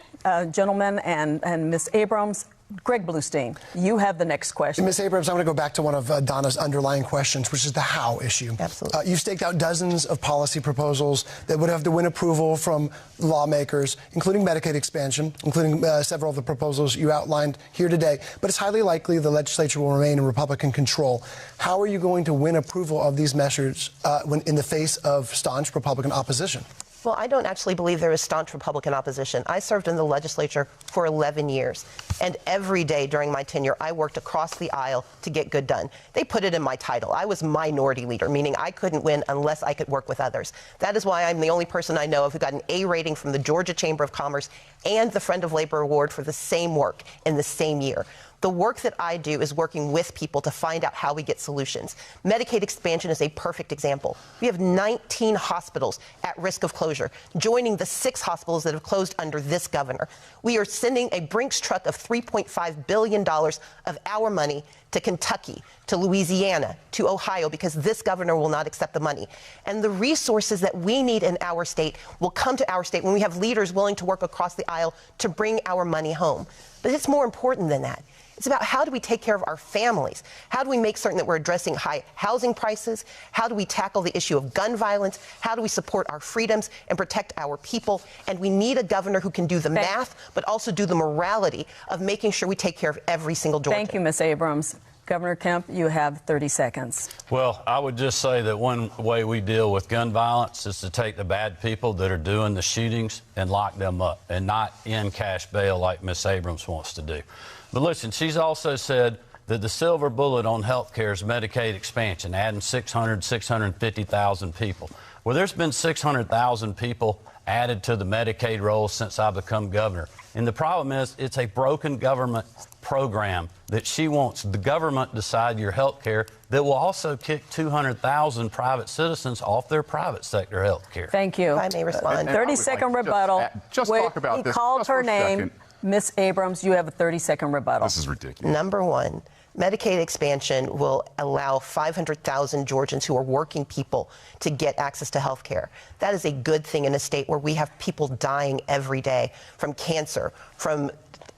gentlemen, and Ms. Abrams. Greg Bluestein, you have the next question. Ms. Abrams, I'm going to go back to one of Donna's underlying questions, which is the how issue. Absolutely. You've staked out dozens of policy proposals that would have to win approval from lawmakers, including Medicaid expansion, including several of the proposals you outlined here today. But it's highly likely the legislature will remain in Republican control. How are you going to win approval of these measures when in the face of staunch Republican opposition? Well, I don't actually believe there is staunch Republican opposition. I served in the legislature for 11 years, and every day during my tenure, I worked across the aisle to get good done. They put it in my title. I was minority leader, meaning I couldn't win unless I could work with others. That is why I'm the only person I know of who got an A rating from the Georgia Chamber of Commerce and the Friend of Labor Award for the same work in the same year. The work that I do is working with people to find out how we get solutions. Medicaid expansion is a perfect example. We have 19 hospitals at risk of closure, joining the 6 hospitals that have closed under this governor. We are sending a Brinks truck of $3.5 billion of our money to Kentucky, to Louisiana, to Ohio, because this governor will not accept the money. And the resources that we need in our state will come to our state when we have leaders willing to work across the aisle to bring our money home. But it's more important than that. It's about how do we take care of our families? How do we make certain that we're addressing high housing prices? How do we tackle the issue of gun violence? How do we support our freedoms and protect our people? And we need a governor who can do the math, but also do the morality of making sure we take care of every single Georgian. Thank you, Ms. Abrams. Governor Kemp, you have 30 seconds. Well, I would just say that one way we deal with gun violence is to take the bad people that are doing the shootings and lock them up and not in cash bail like Ms. Abrams wants to do. But listen, she's also said that the silver bullet on health care is Medicaid expansion, adding 650,000 people. Well, there's been 600,000 people added to the Medicaid rolls since I've become governor. And the problem is it's a broken government program that she wants the government to decide your health care that will also kick 200,000 private citizens off their private sector health care. Thank you. If I may respond. 30-second rebuttal. Just talk about this. He called just her for a name. second. Ms. Abrams, you have a 30-second rebuttal. This is ridiculous. Number one, Medicaid expansion will allow 500,000 Georgians who are working people to get access to health care. That is a good thing in a state where we have people dying every day from cancer, from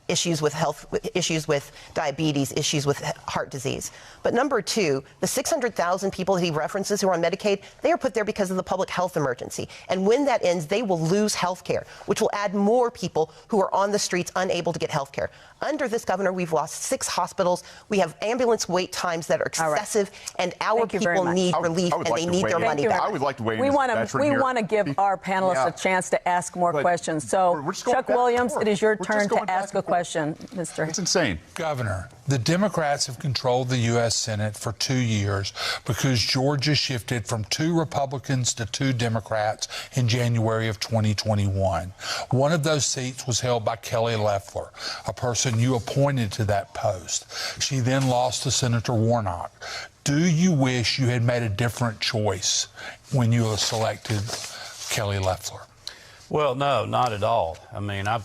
issues with health, issues with diabetes, issues with heart disease. But number two, the 600,000 people that he references who are on Medicaid, they are put there because of the public health emergency. And when that ends, they will lose health care, which will add more people who are on the streets unable to get health care. Under this governor, we've lost 6 hospitals. We have ambulance wait times that are excessive, and our people need relief, and they need their money back. I would like to weigh in. We want to give our panelists a chance to ask more questions. So, Chuck Williams, it is your turn to ask a question, Mr. It's insane. Governor, the Democrats have controlled the U.S. Senate for 2 years because Georgia shifted from 2 Republicans to 2 Democrats in January of 2021. One of those seats was held by Kelly Loeffler, a person you appointed to that post. She then lost to Senator Warnock. Do you wish you had made a different choice when you selected Kelly Loeffler? Well, no, not at all. I mean, I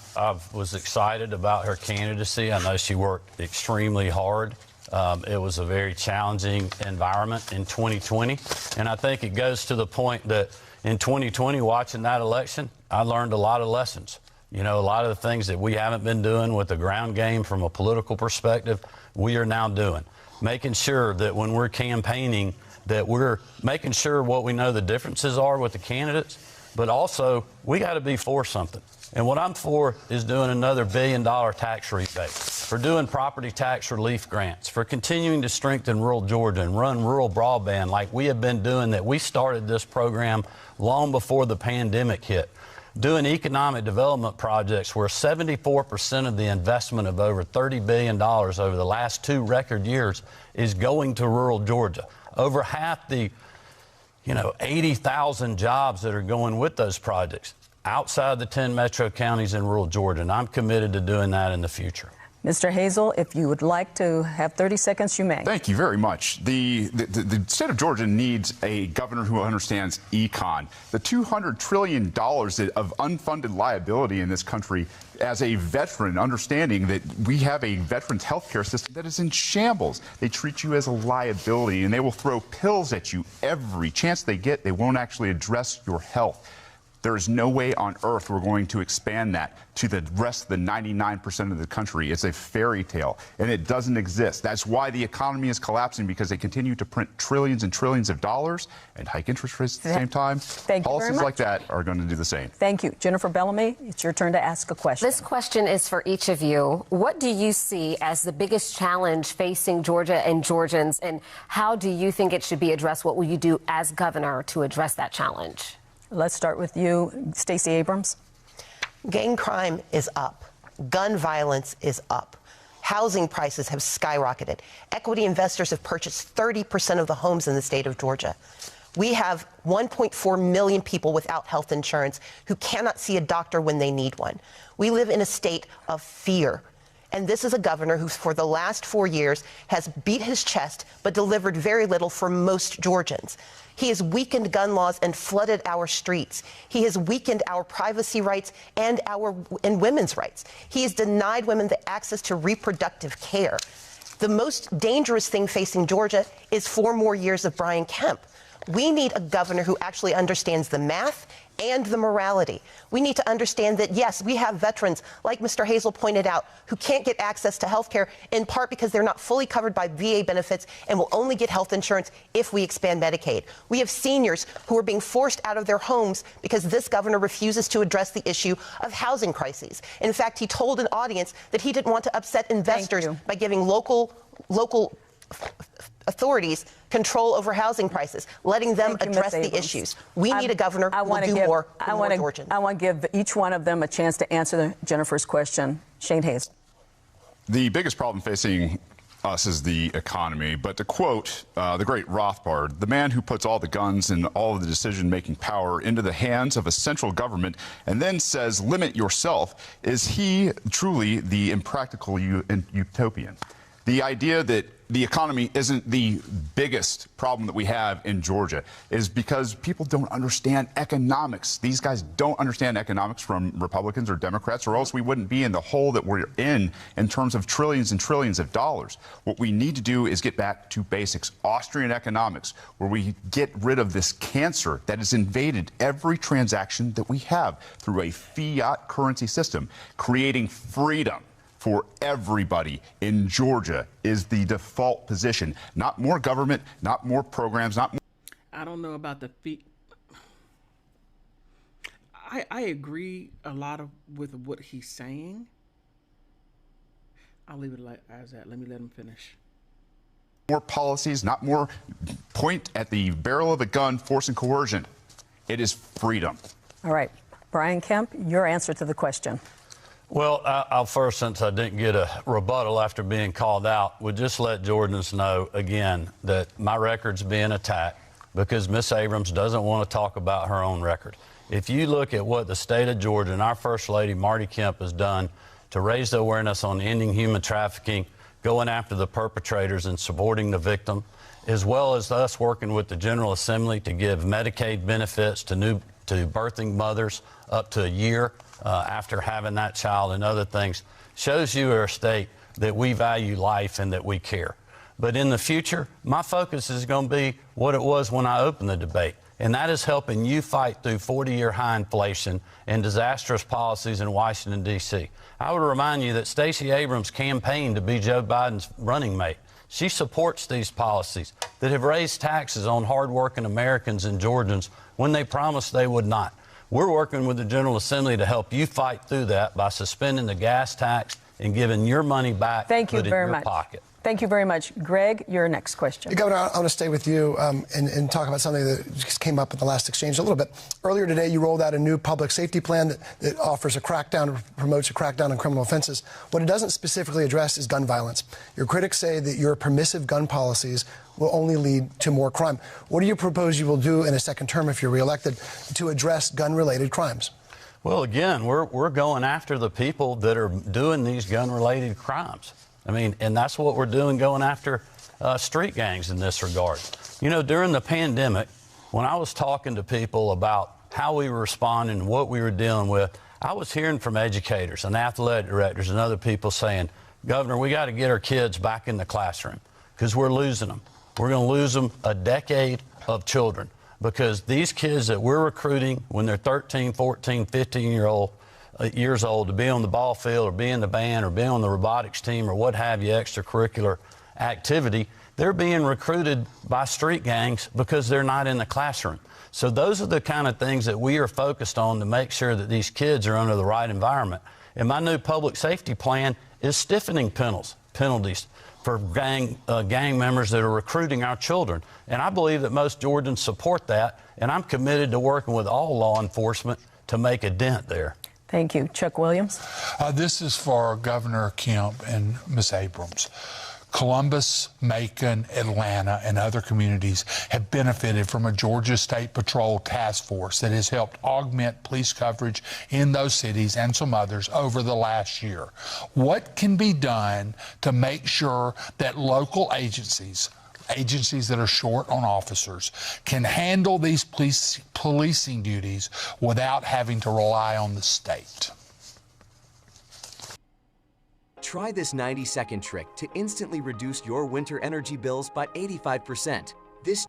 was excited about her candidacy. I know she worked extremely hard. It was a very challenging environment in 2020. And I think it goes to the point that in 2020, watching that election, I learned a lot of lessons. You know, a lot of the things that we haven't been doing with the ground game from a political perspective, we are now doing. Making sure that when we're campaigning, that we're making sure what we know the differences are with the candidates, but also we got to be for something. And what I'm for is doing another $1 billion tax rebate, for doing property tax relief grants, for continuing to strengthen rural Georgia and run rural broadband like we have been doing, that we started this program long before the pandemic hit. Doing economic development projects where 74% of the investment of over $30 billion over the last 2 record years is going to rural Georgia. Over half the 80,000 jobs that are going with those projects outside the 10 metro counties in rural Georgia, and I'm committed to doing that in the future. Mr. Hazel, if you would like to have 30 seconds, you may. Thank you very much. The state of Georgia needs a governor who understands econ. The $200 trillion of unfunded liability in this country, as a veteran, understanding that we have a veterans health care system that is in shambles. They treat you as a liability, and they will throw pills at you every chance they get. They won't actually address your health. There is no way on earth we're going to expand that to the rest of the 99% of the country. It's a fairy tale, and it doesn't exist. That's why the economy is collapsing, because they continue to print trillions and trillions of dollars and hike interest rates at the same time. Policies like that are going to do the same. Thank you. Jennifer Bellamy, it's your turn to ask a question. This question is for each of you. What do you see as the biggest challenge facing Georgia and Georgians, and how do you think it should be addressed? What will you do as governor to address that challenge? Let's start with you, Stacey Abrams. Gang crime is up. Gun violence is up. Housing prices have skyrocketed. Equity investors have purchased 30% of the homes in the state of Georgia. We have 1.4 million people without health insurance who cannot see a doctor when they need one. We live in a state of fear. And this is a governor who, for the last 4 years, has beat his chest but delivered very little for most Georgians. He has weakened gun laws and flooded our streets. He has weakened our privacy rights and women's rights. He has denied women the access to reproductive care. The most dangerous thing facing Georgia is 4 more years of Brian Kemp. We need a governor who actually understands the math and the morality. We need to understand that, yes, we have veterans, like Mr. Hazel pointed out, who can't get access to health care, in part because they're not fully covered by VA benefits and will only get health insurance if we expand Medicaid. We have seniors who are being forced out of their homes because this governor refuses to address the issue of housing crises. In fact, he told an audience that he didn't want to upset investors by giving local authorities control over housing prices, letting them address the issues. We need a governor who will do more for more Georgians. I want to give each one of them a chance to answer Jennifer's question. Shane Hayes. The biggest problem facing us is the economy. But to quote the great Rothbard, the man who puts all the guns and all of the decision-making power into the hands of a central government and then says, limit yourself, is he truly the impractical utopian? The idea that the economy isn't the biggest problem that we have in Georgia is because people don't understand economics. These guys don't understand economics from Republicans or Democrats, or else we wouldn't be in the hole that we're in terms of trillions and trillions of dollars. What we need to do is get back to basics, Austrian economics, where we get rid of this cancer that has invaded every transaction that we have through a fiat currency system, creating freedom for everybody in Georgia is the default position. Not more government, not more programs, not more. I don't know about the fee. I agree a lot with what he's saying. I'll leave it as that. Let me let him finish. More policies, not more point at the barrel of a gun, force and coercion. It is freedom. All right. Brian Kemp, your answer to the question. Well, I'll first, since I didn't get a rebuttal after being called out, would just let Georgians know again that my record's being attacked because Miss Abrams doesn't want to talk about her own record. If you look at what the state of Georgia and our First Lady, Marty Kemp, has done to raise the awareness on ending human trafficking, going after the perpetrators and supporting the victim, as well as us working with the General Assembly to give Medicaid benefits to birthing mothers up to a year after having that child and other things, shows you our state that we value life and that we care. But in the future, my focus is going to be what it was when I opened the debate, and that is helping you fight through 40-year high inflation and disastrous policies in Washington, D.C. I would remind you that Stacey Abrams campaigned to be Joe Biden's running mate. She supports these policies that have raised taxes on hardworking Americans and Georgians when they promised they would not. We're working with the General Assembly to help you fight through that by suspending the gas tax and giving your money back. Thank you very much. Pocket. Thank you very much. Greg, your next question. Governor, I want to stay with you and talk about something that just came up in the last exchange a little bit. Earlier today, you rolled out a new public safety plan that offers a crackdown, promotes a crackdown on criminal offenses. What it doesn't specifically address is gun violence. Your critics say that your permissive gun policies will only lead to more crime. What do you propose you will do in a second term if you're reelected to address gun-related crimes? Well, again, we're going after the people that are doing these gun-related crimes. I mean, and that's what we're doing, going after street gangs in this regard. You know, during the pandemic, when I was talking to people about how we were responding and what we were dealing with, I was hearing from educators and athletic directors and other people saying, Governor, we got to get our kids back in the classroom because we're losing them. We're going to lose them a decade of children because these kids that we're recruiting when they're 13, 14, 15 years old to be on the ball field or be in the band or be on the robotics team or what have you, extracurricular activity, they're being recruited by street gangs because they're not in the classroom. So those are the kind of things that we are focused on to make sure that these kids are under the right environment. And my new public safety plan is stiffening penalties for gang members that are recruiting our children. And I believe that most Georgians support that, and I'm committed to working with all law enforcement to make a dent there. Thank you. Chuck Williams. This is for Governor Kemp and Ms. Abrams. Columbus, Macon, Atlanta, and other communities have benefited from a Georgia State Patrol task force that has helped augment police coverage in those cities and some others over the last year. What can be done to make sure that local agencies that are short on officers can handle these policing duties without having to rely on the state? Try this 90-second trick to instantly reduce your winter energy bills by 85%. This.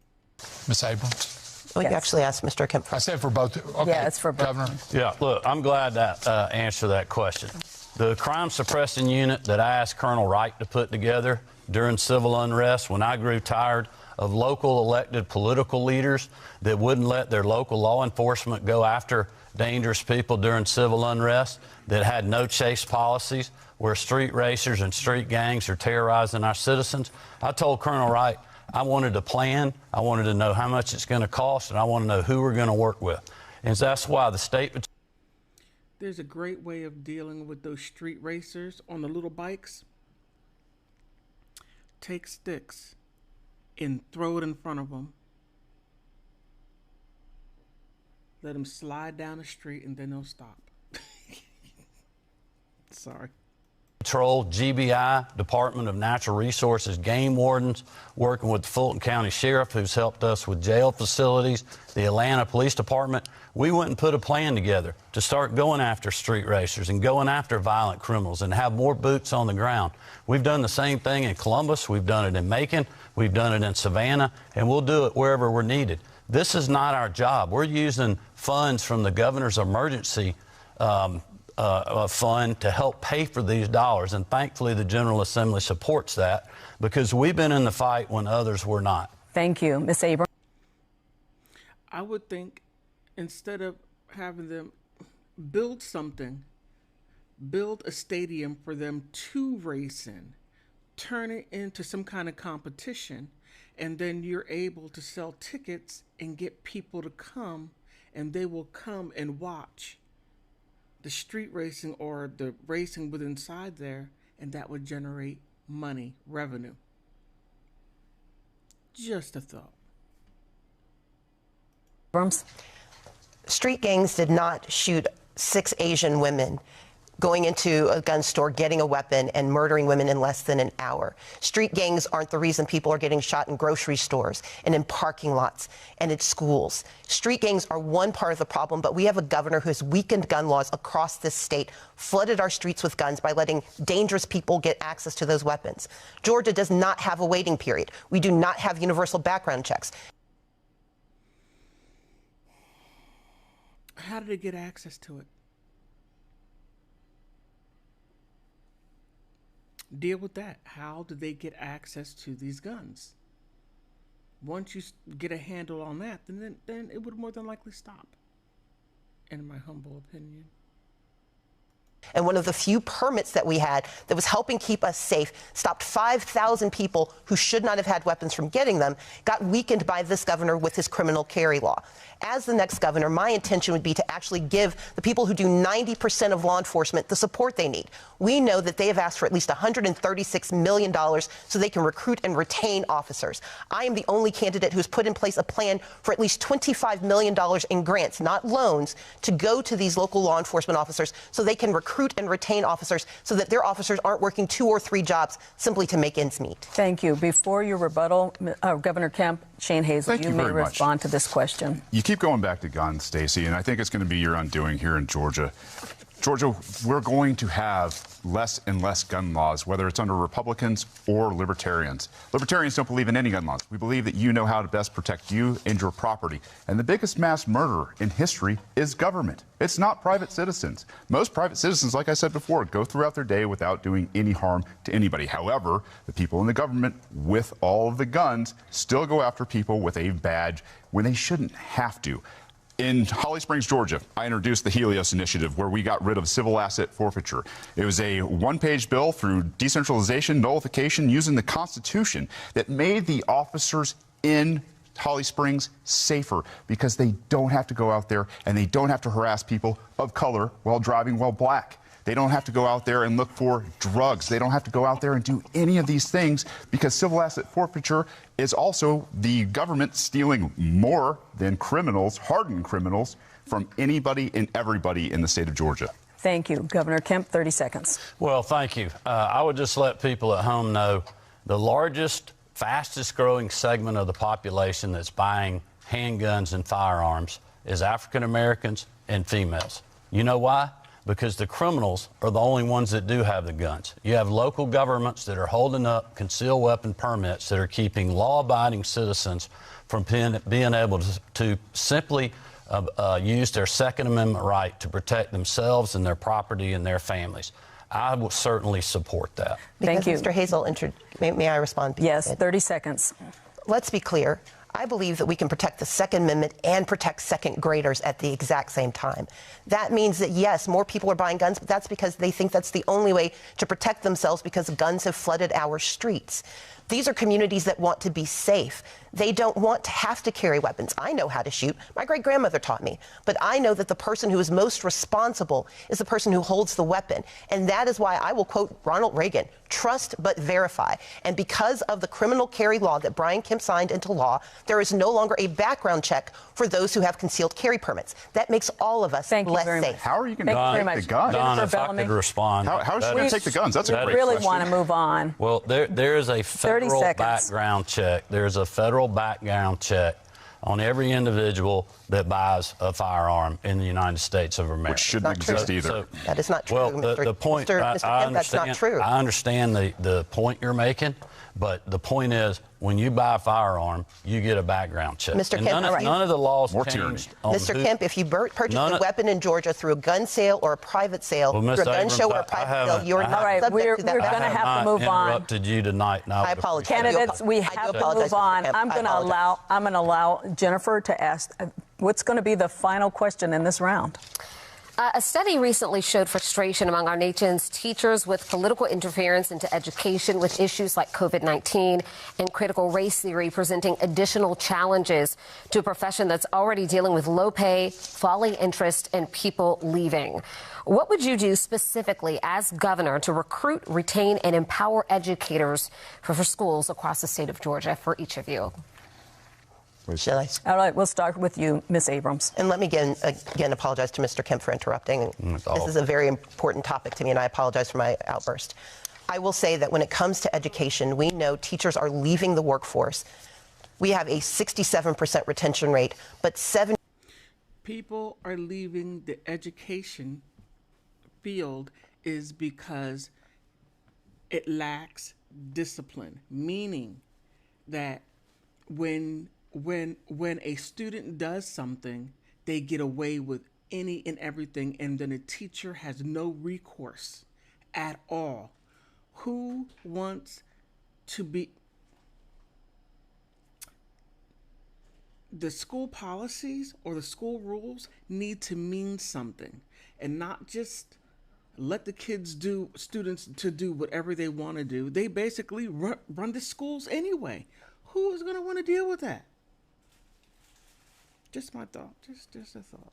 Ms. Abrams? Well, you actually asked Mr. Kemp. I said for both. Okay, Yeah, it's for both. Governor. Yeah, look, I'm glad to answer that question. The crime suppressing unit that I asked Colonel Wright to put together during civil unrest, when I grew tired of local elected political leaders that wouldn't let their local law enforcement go after dangerous people during civil unrest, that had no chase policies, where street racers and street gangs are terrorizing our citizens. I told Colonel Wright I wanted a plan, I wanted to know how much it's going to cost, and I want to know who we're going to work with. And that's why the state... There's a great way of dealing with those street racers on the little bikes. Take sticks and throw it in front of them. Let them slide down the street and then they'll stop. Sorry. Patrol, GBI, Department of Natural Resources, game wardens, working with the Fulton County Sheriff, who's helped us with jail facilities, the Atlanta Police Department. We went and put a plan together to start going after street racers and going after violent criminals and have more boots on the ground. We've done the same thing in Columbus, we've done it in Macon, we've done it in Savannah, and we'll do it wherever we're needed. This is not our job. We're using funds from the governor's emergency fund to help pay for these dollars, and thankfully the General Assembly supports that because we've been in the fight when others were not. Thank you. Ms. Abrams. I would think instead of having them build something, build a stadium for them to race in, turn it into some kind of competition, and then you're able to sell tickets and get people to come, and they will come and watch the street racing or the racing with inside there, and that would generate money, revenue. Just a thought. Abrams. Street gangs did not shoot 6 Asian women going into a gun store, getting a weapon, and murdering women in less than an hour. Street gangs aren't the reason people are getting shot in grocery stores and in parking lots and at schools. Street gangs are one part of the problem, but we have a governor who has weakened gun laws across this state, flooded our streets with guns by letting dangerous people get access to those weapons. Georgia does not have a waiting period. We do not have universal background checks. How did they get access to it? Deal with that. How did they get access to these guns? Once you get a handle on that, then it would more than likely stop, in my humble opinion. And one of the few permits that we had that was helping keep us safe stopped 5,000 people who should not have had weapons from getting them, got weakened by this governor with his criminal carry law. As the next governor, my intention would be to actually give the people who do 90% of law enforcement the support they need. We know that they have asked for at least $136 million so they can recruit and retain officers. I am the only candidate who's put in place a plan for at least $25 million in grants, not loans, to go to these local law enforcement officers so they can recruit and retain officers so that their officers aren't working 2 or 3 jobs simply to make ends meet. Thank you. Before your rebuttal, Governor Kemp, Shane Hazel, Thank you may very much. respond to this question. You keep going back to guns, Stacey, and I think it's going to be your undoing here in Georgia. Georgia, we're going to have less and less gun laws, whether it's under Republicans or Libertarians. Libertarians don't believe in any gun laws. We believe that you know how to best protect you and your property. And the biggest mass murderer in history is government. It's not private citizens. Most private citizens, like I said before, go throughout their day without doing any harm to anybody. However, the people in the government with all of the guns still go after people with a badge when they shouldn't have to. In Holly Springs, Georgia, I introduced the Helios Initiative, where we got rid of civil asset forfeiture. It was a one-page bill through decentralization, nullification, using the Constitution that made the officers in Holly Springs safer because they don't have to go out there and they don't have to harass people of color while driving while black. They don't have to go out there and look for drugs. They don't have to go out there and do any of these things because civil asset forfeiture is also the government stealing more than criminals, hardened criminals, from anybody and everybody in the state of Georgia. Thank you. Governor Kemp, 30 seconds. Well, thank you. I would just let people at home know the largest, fastest growing segment of the population that's buying handguns and firearms is African Americans and females. You know why? Because the criminals are the only ones that do have the guns. You have local governments that are holding up concealed weapon permits that are keeping law-abiding citizens from being able to simply use their Second Amendment right to protect themselves and their property and their families. I will certainly support that. Thank you. Mr. Hazel, may I respond? Yes, 30 seconds. Let's be clear. I believe that we can protect the Second Amendment and protect second graders at the exact same time. That means that, yes, more people are buying guns, but that's because they think that's the only way to protect themselves because guns have flooded our streets. These are communities that want to be safe. They don't want to have to carry weapons. I know how to shoot. My great-grandmother taught me. But I know that the person who is most responsible is the person who holds the weapon. And that is why I will quote Ronald Reagan, trust but verify. And because of the criminal carry law that Brian Kemp signed into law, there is no longer a background check for those who have concealed carry permits. That makes all of us less safe. How are you going to take the guns? Don, if I could respond. How is she going to take the guns? That's a great question. We really want to move on. Well, there is a federal background check. There's a federal background check on every individual that buys a firearm in the United States of America. Which shouldn't exist either. So, that is not true. Well, the point, Mr. Kemp, that's not true. I understand the point you're making, but the point is, when you buy a firearm, you get a background check. Mr. Kemp, none of the laws changed. Mr. Kemp, if you purchase a weapon in Georgia through a gun sale or a private sale, through a gun show or a private sale, you're not subject to that. We're going to have to move on. I interrupted you tonight. I apologize. Candidates, we have to move on. I'm going to allow Jennifer to ask what's going to be the final question in this round. A study recently showed frustration among our nation's teachers with political interference into education, with issues like COVID-19 and critical race theory presenting additional challenges to a profession that's already dealing with low pay, falling interest, and people leaving. What would you do specifically as governor to recruit, retain, and empower educators for schools across the state of Georgia, for each of you? Shall I? All right, we'll start with you, Ms. Abrams. And let me again apologize to Mr. Kemp for interrupting. This is a very important topic to me, and I apologize for my outburst. I will say that when it comes to education, we know teachers are leaving the workforce. We have a 67% retention rate, but people are leaving the education field is because it lacks discipline, meaning that when a student does something, they get away with any and everything, and then a teacher has no recourse at all. Who wants to be... The school policies or the school rules need to mean something, and not just let the students do whatever they want to do. They basically run the schools anyway. Who is going to want to deal with that? Just my thought. Just a thought.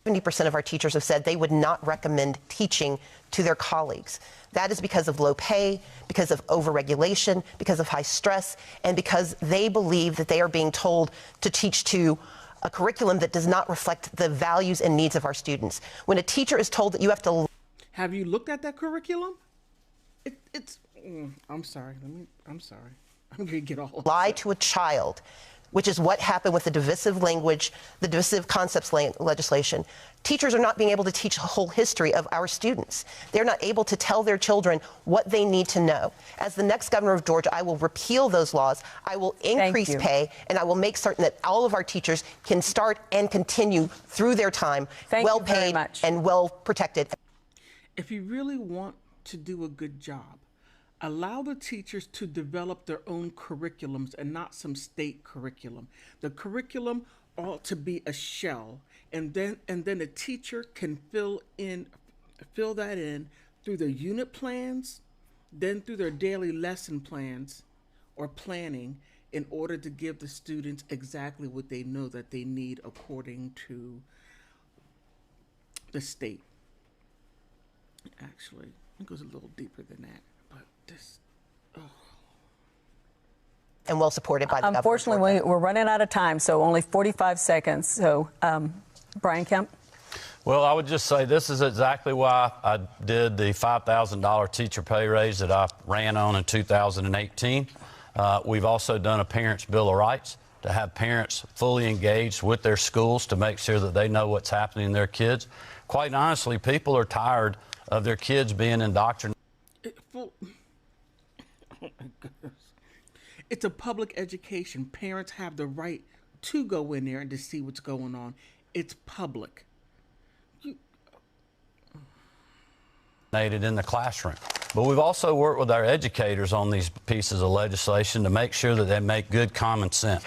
70% of our teachers have said they would not recommend teaching to their colleagues. That is because of low pay, because of overregulation, because of high stress, and because they believe that they are being told to teach to a curriculum that does not reflect the values and needs of our students. When a teacher is told that you have to... Have you looked at that curriculum? I'm sorry. I'm sorry. I'm going to get all lie to a child, which is what happened with the divisive language, the divisive concepts legislation. Teachers are not being able to teach the whole history of our students. They're not able to tell their children what they need to know. As the next governor of Georgia, I will repeal those laws. I will increase pay, and I will make certain that all of our teachers can start and continue through their time well paid and well protected. If you really want to do a good job, allow the teachers to develop their own curriculums and not some state curriculum. The curriculum ought to be a shell, and then a teacher can fill that in through their unit plans, then through their daily lesson plans or planning, in order to give the students exactly what they know that they need according to the state. Actually, it goes a little deeper than that, but this. Oh. And well supported by the governor. Unfortunately, we're running out of time, so only 45 seconds. So, Brian Kemp. Well, I would just say this is exactly why I did the $5,000 teacher pay raise that I ran on in 2018. We've also done a Parents' Bill of Rights to have parents fully engaged with their schools to make sure that they know what's happening in their kids. Quite honestly, people are tired of their kids being indoctrinated. Oh my goodness. It's a public education. Parents have the right to go in there and to see what's going on. It's public. In the classroom. But we've also worked with our educators on these pieces of legislation to make sure that they make good common sense.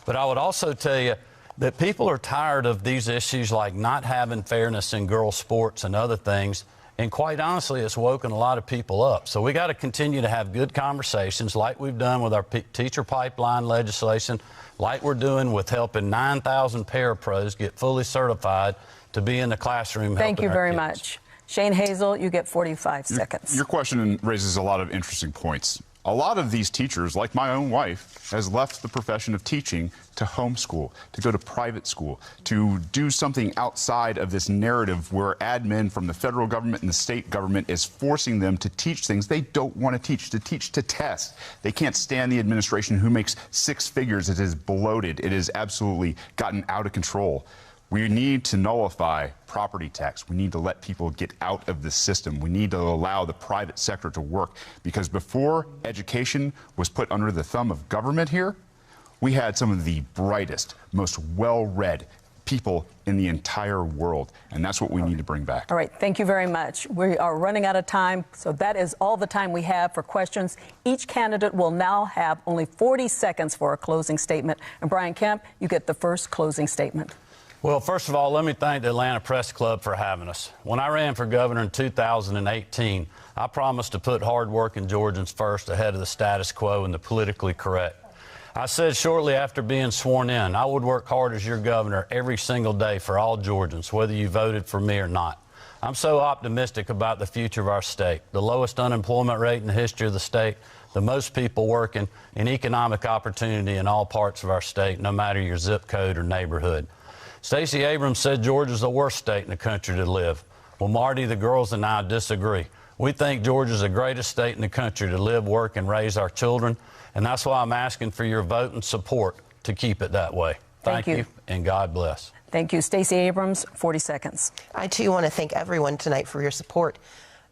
But I would also tell you that people are tired of these issues like not having fairness in girls' sports and other things. And quite honestly, it's woken a lot of people up. So we got to continue to have good conversations like we've done with our teacher pipeline legislation, like we're doing with helping 9,000 parapros get fully certified to be in the classroom. Thank you very much. Shane Hazel, you get 45 seconds. Your question raises a lot of interesting points. A lot of these teachers, like my own wife, has left the profession of teaching to homeschool, to go to private school, to do something outside of this narrative where admin from the federal government and the state government is forcing them to teach things they don't want to teach to test. They can't stand the administration who makes six figures. It is bloated. It has absolutely gotten out of control. We need to nullify property tax. We need to let people get out of the system. We need to allow the private sector to work, because before education was put under the thumb of government here, we had some of the brightest, most well-read people in the entire world, and that's what we need to bring back. All right, thank you very much. We are running out of time, so that is all the time we have for questions. Each candidate will now have only 40 seconds for a closing statement. And Brian Kemp, you get the first closing statement. Well, first of all, let me thank the Atlanta Press Club for having us. When I ran for governor in 2018, I promised to put hard-working Georgians first ahead of the status quo and the politically correct. I said shortly after being sworn in, I would work hard as your governor every single day for all Georgians, whether you voted for me or not. I'm so optimistic about the future of our state, the lowest unemployment rate in the history of the state, the most people working, and economic opportunity in all parts of our state, no matter your zip code or neighborhood. Stacey Abrams said Georgia's the worst state in the country to live. Well, Marty, the girls and I disagree. We think Georgia's the greatest state in the country to live, work, and raise our children, and that's why I'm asking for your vote and support to keep it that way. Thank you, and God bless. Thank you. Stacey Abrams, 40 seconds. I, too, want to thank everyone tonight for your support.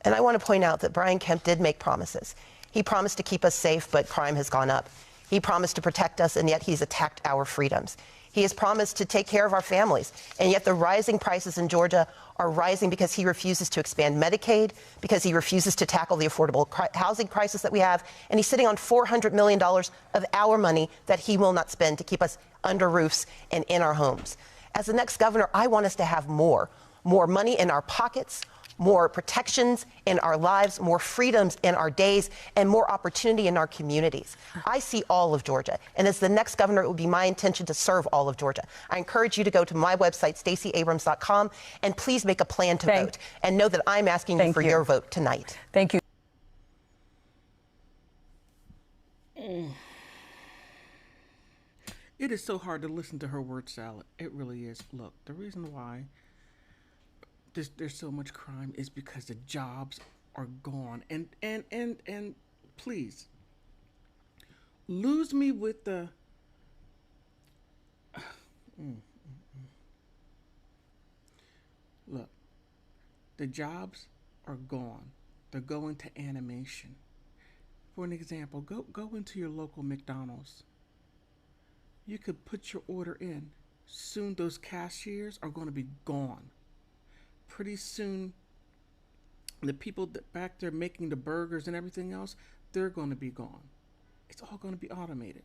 And I want to point out that Brian Kemp did make promises. He promised to keep us safe, but crime has gone up. He promised to protect us, and yet he's attacked our freedoms. He has promised to take care of our families, and yet the rising prices in Georgia are rising because he refuses to expand Medicaid, because he refuses to tackle the affordable housing crisis that we have, and he's sitting on $400 million of our money that he will not spend to keep us under roofs and in our homes. As the next governor, I want us to have more money in our pockets, more protections in our lives, more freedoms in our days, and more opportunity in our communities. I see all of Georgia, and as the next governor, it would be my intention to serve all of Georgia. I encourage you to go to my website, StaceyAbrams.com, and please make a plan to vote, and know that I'm asking you for your vote tonight. Thank you. It is so hard to listen to her word salad. It really is. Look, the reason why there's so much crime is because the jobs are gone. And please, lose me with the look, the jobs are gone. They're going to animation. For an example, go into your local McDonald's. You could put your order in. Soon those cashiers are going to be gone. Pretty soon, the people that back there making the burgers and everything else, they're going to be gone. It's all going to be automated.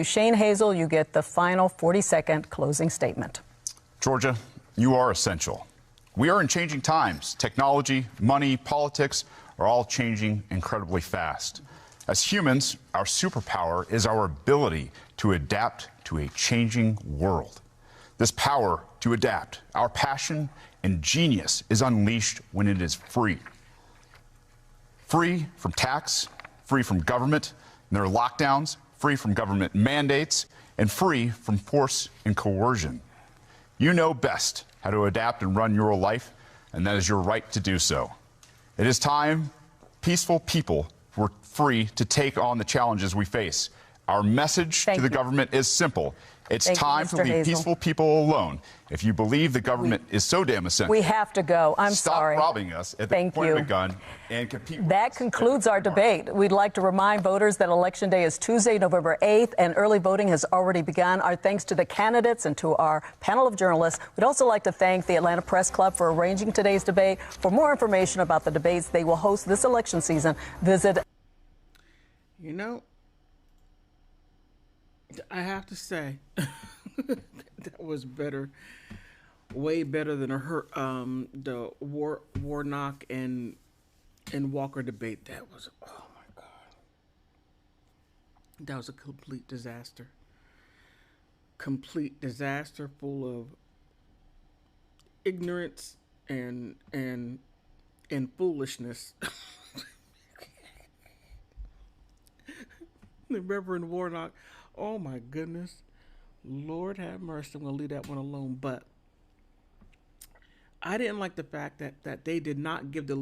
Shane Hazel, you get the final 40-second closing statement. Georgia, you are essential. We are in changing times. Technology, money, politics are all changing incredibly fast. As humans, our superpower is our ability to adapt to a changing world. This power to adapt, our passion and genius, is unleashed when it is free. Free from tax, free from government and their lockdowns, free from government mandates, and free from force and coercion. You know best how to adapt and run your life, and that is your right to do so. It is time peaceful people were free to take on the challenges we face. Our message to the government is simple. It's time to leave peaceful people alone. If you believe the government is so damn essential, we have to go. I'm sorry. Stop robbing us at the point of a gun and compete. That concludes our debate. We'd like to remind voters that Election Day is Tuesday, November 8th, and early voting has already begun. Our thanks to the candidates and to our panel of journalists. We'd also like to thank the Atlanta Press Club for arranging today's debate. For more information about the debates they will host this election season, visit. You know, I have to say, that was better, way better than the Warnock and Walker debate. That was, oh my God, that was a complete disaster. Complete disaster, full of ignorance and foolishness. The Reverend Warnock. Oh my goodness, Lord have mercy. I'm gonna leave that one alone. But I didn't like the fact that they did not give the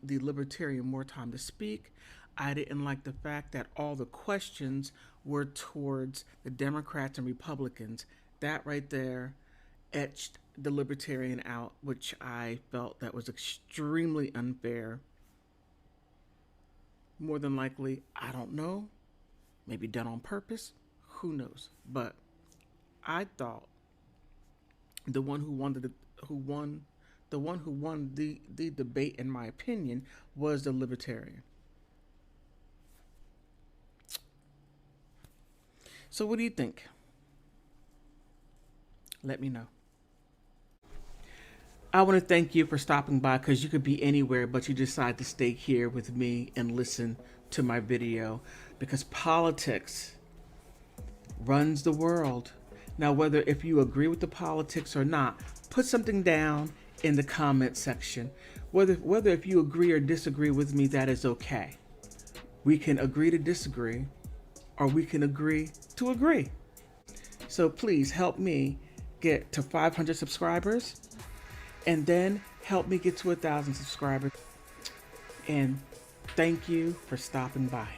Libertarian more time to speak. I didn't like the fact that all the questions were towards the Democrats and Republicans. That right there etched the Libertarian out, which I felt that was extremely unfair. More than likely, I don't know. Maybe done on purpose, who knows? But I thought the one who won the debate, in my opinion, was the Libertarian. So what do you think? Let me know. I want to thank you for stopping by, because you could be anywhere, but you decide to stay here with me and listen to my video, because politics runs the world. Now, whether if you agree with the politics or not, put something down in the comment section. Whether if you agree or disagree with me, that is okay. We can agree to disagree, or we can agree to agree. So please help me get to 500 subscribers, and then help me get to 1,000 subscribers. And thank you for stopping by.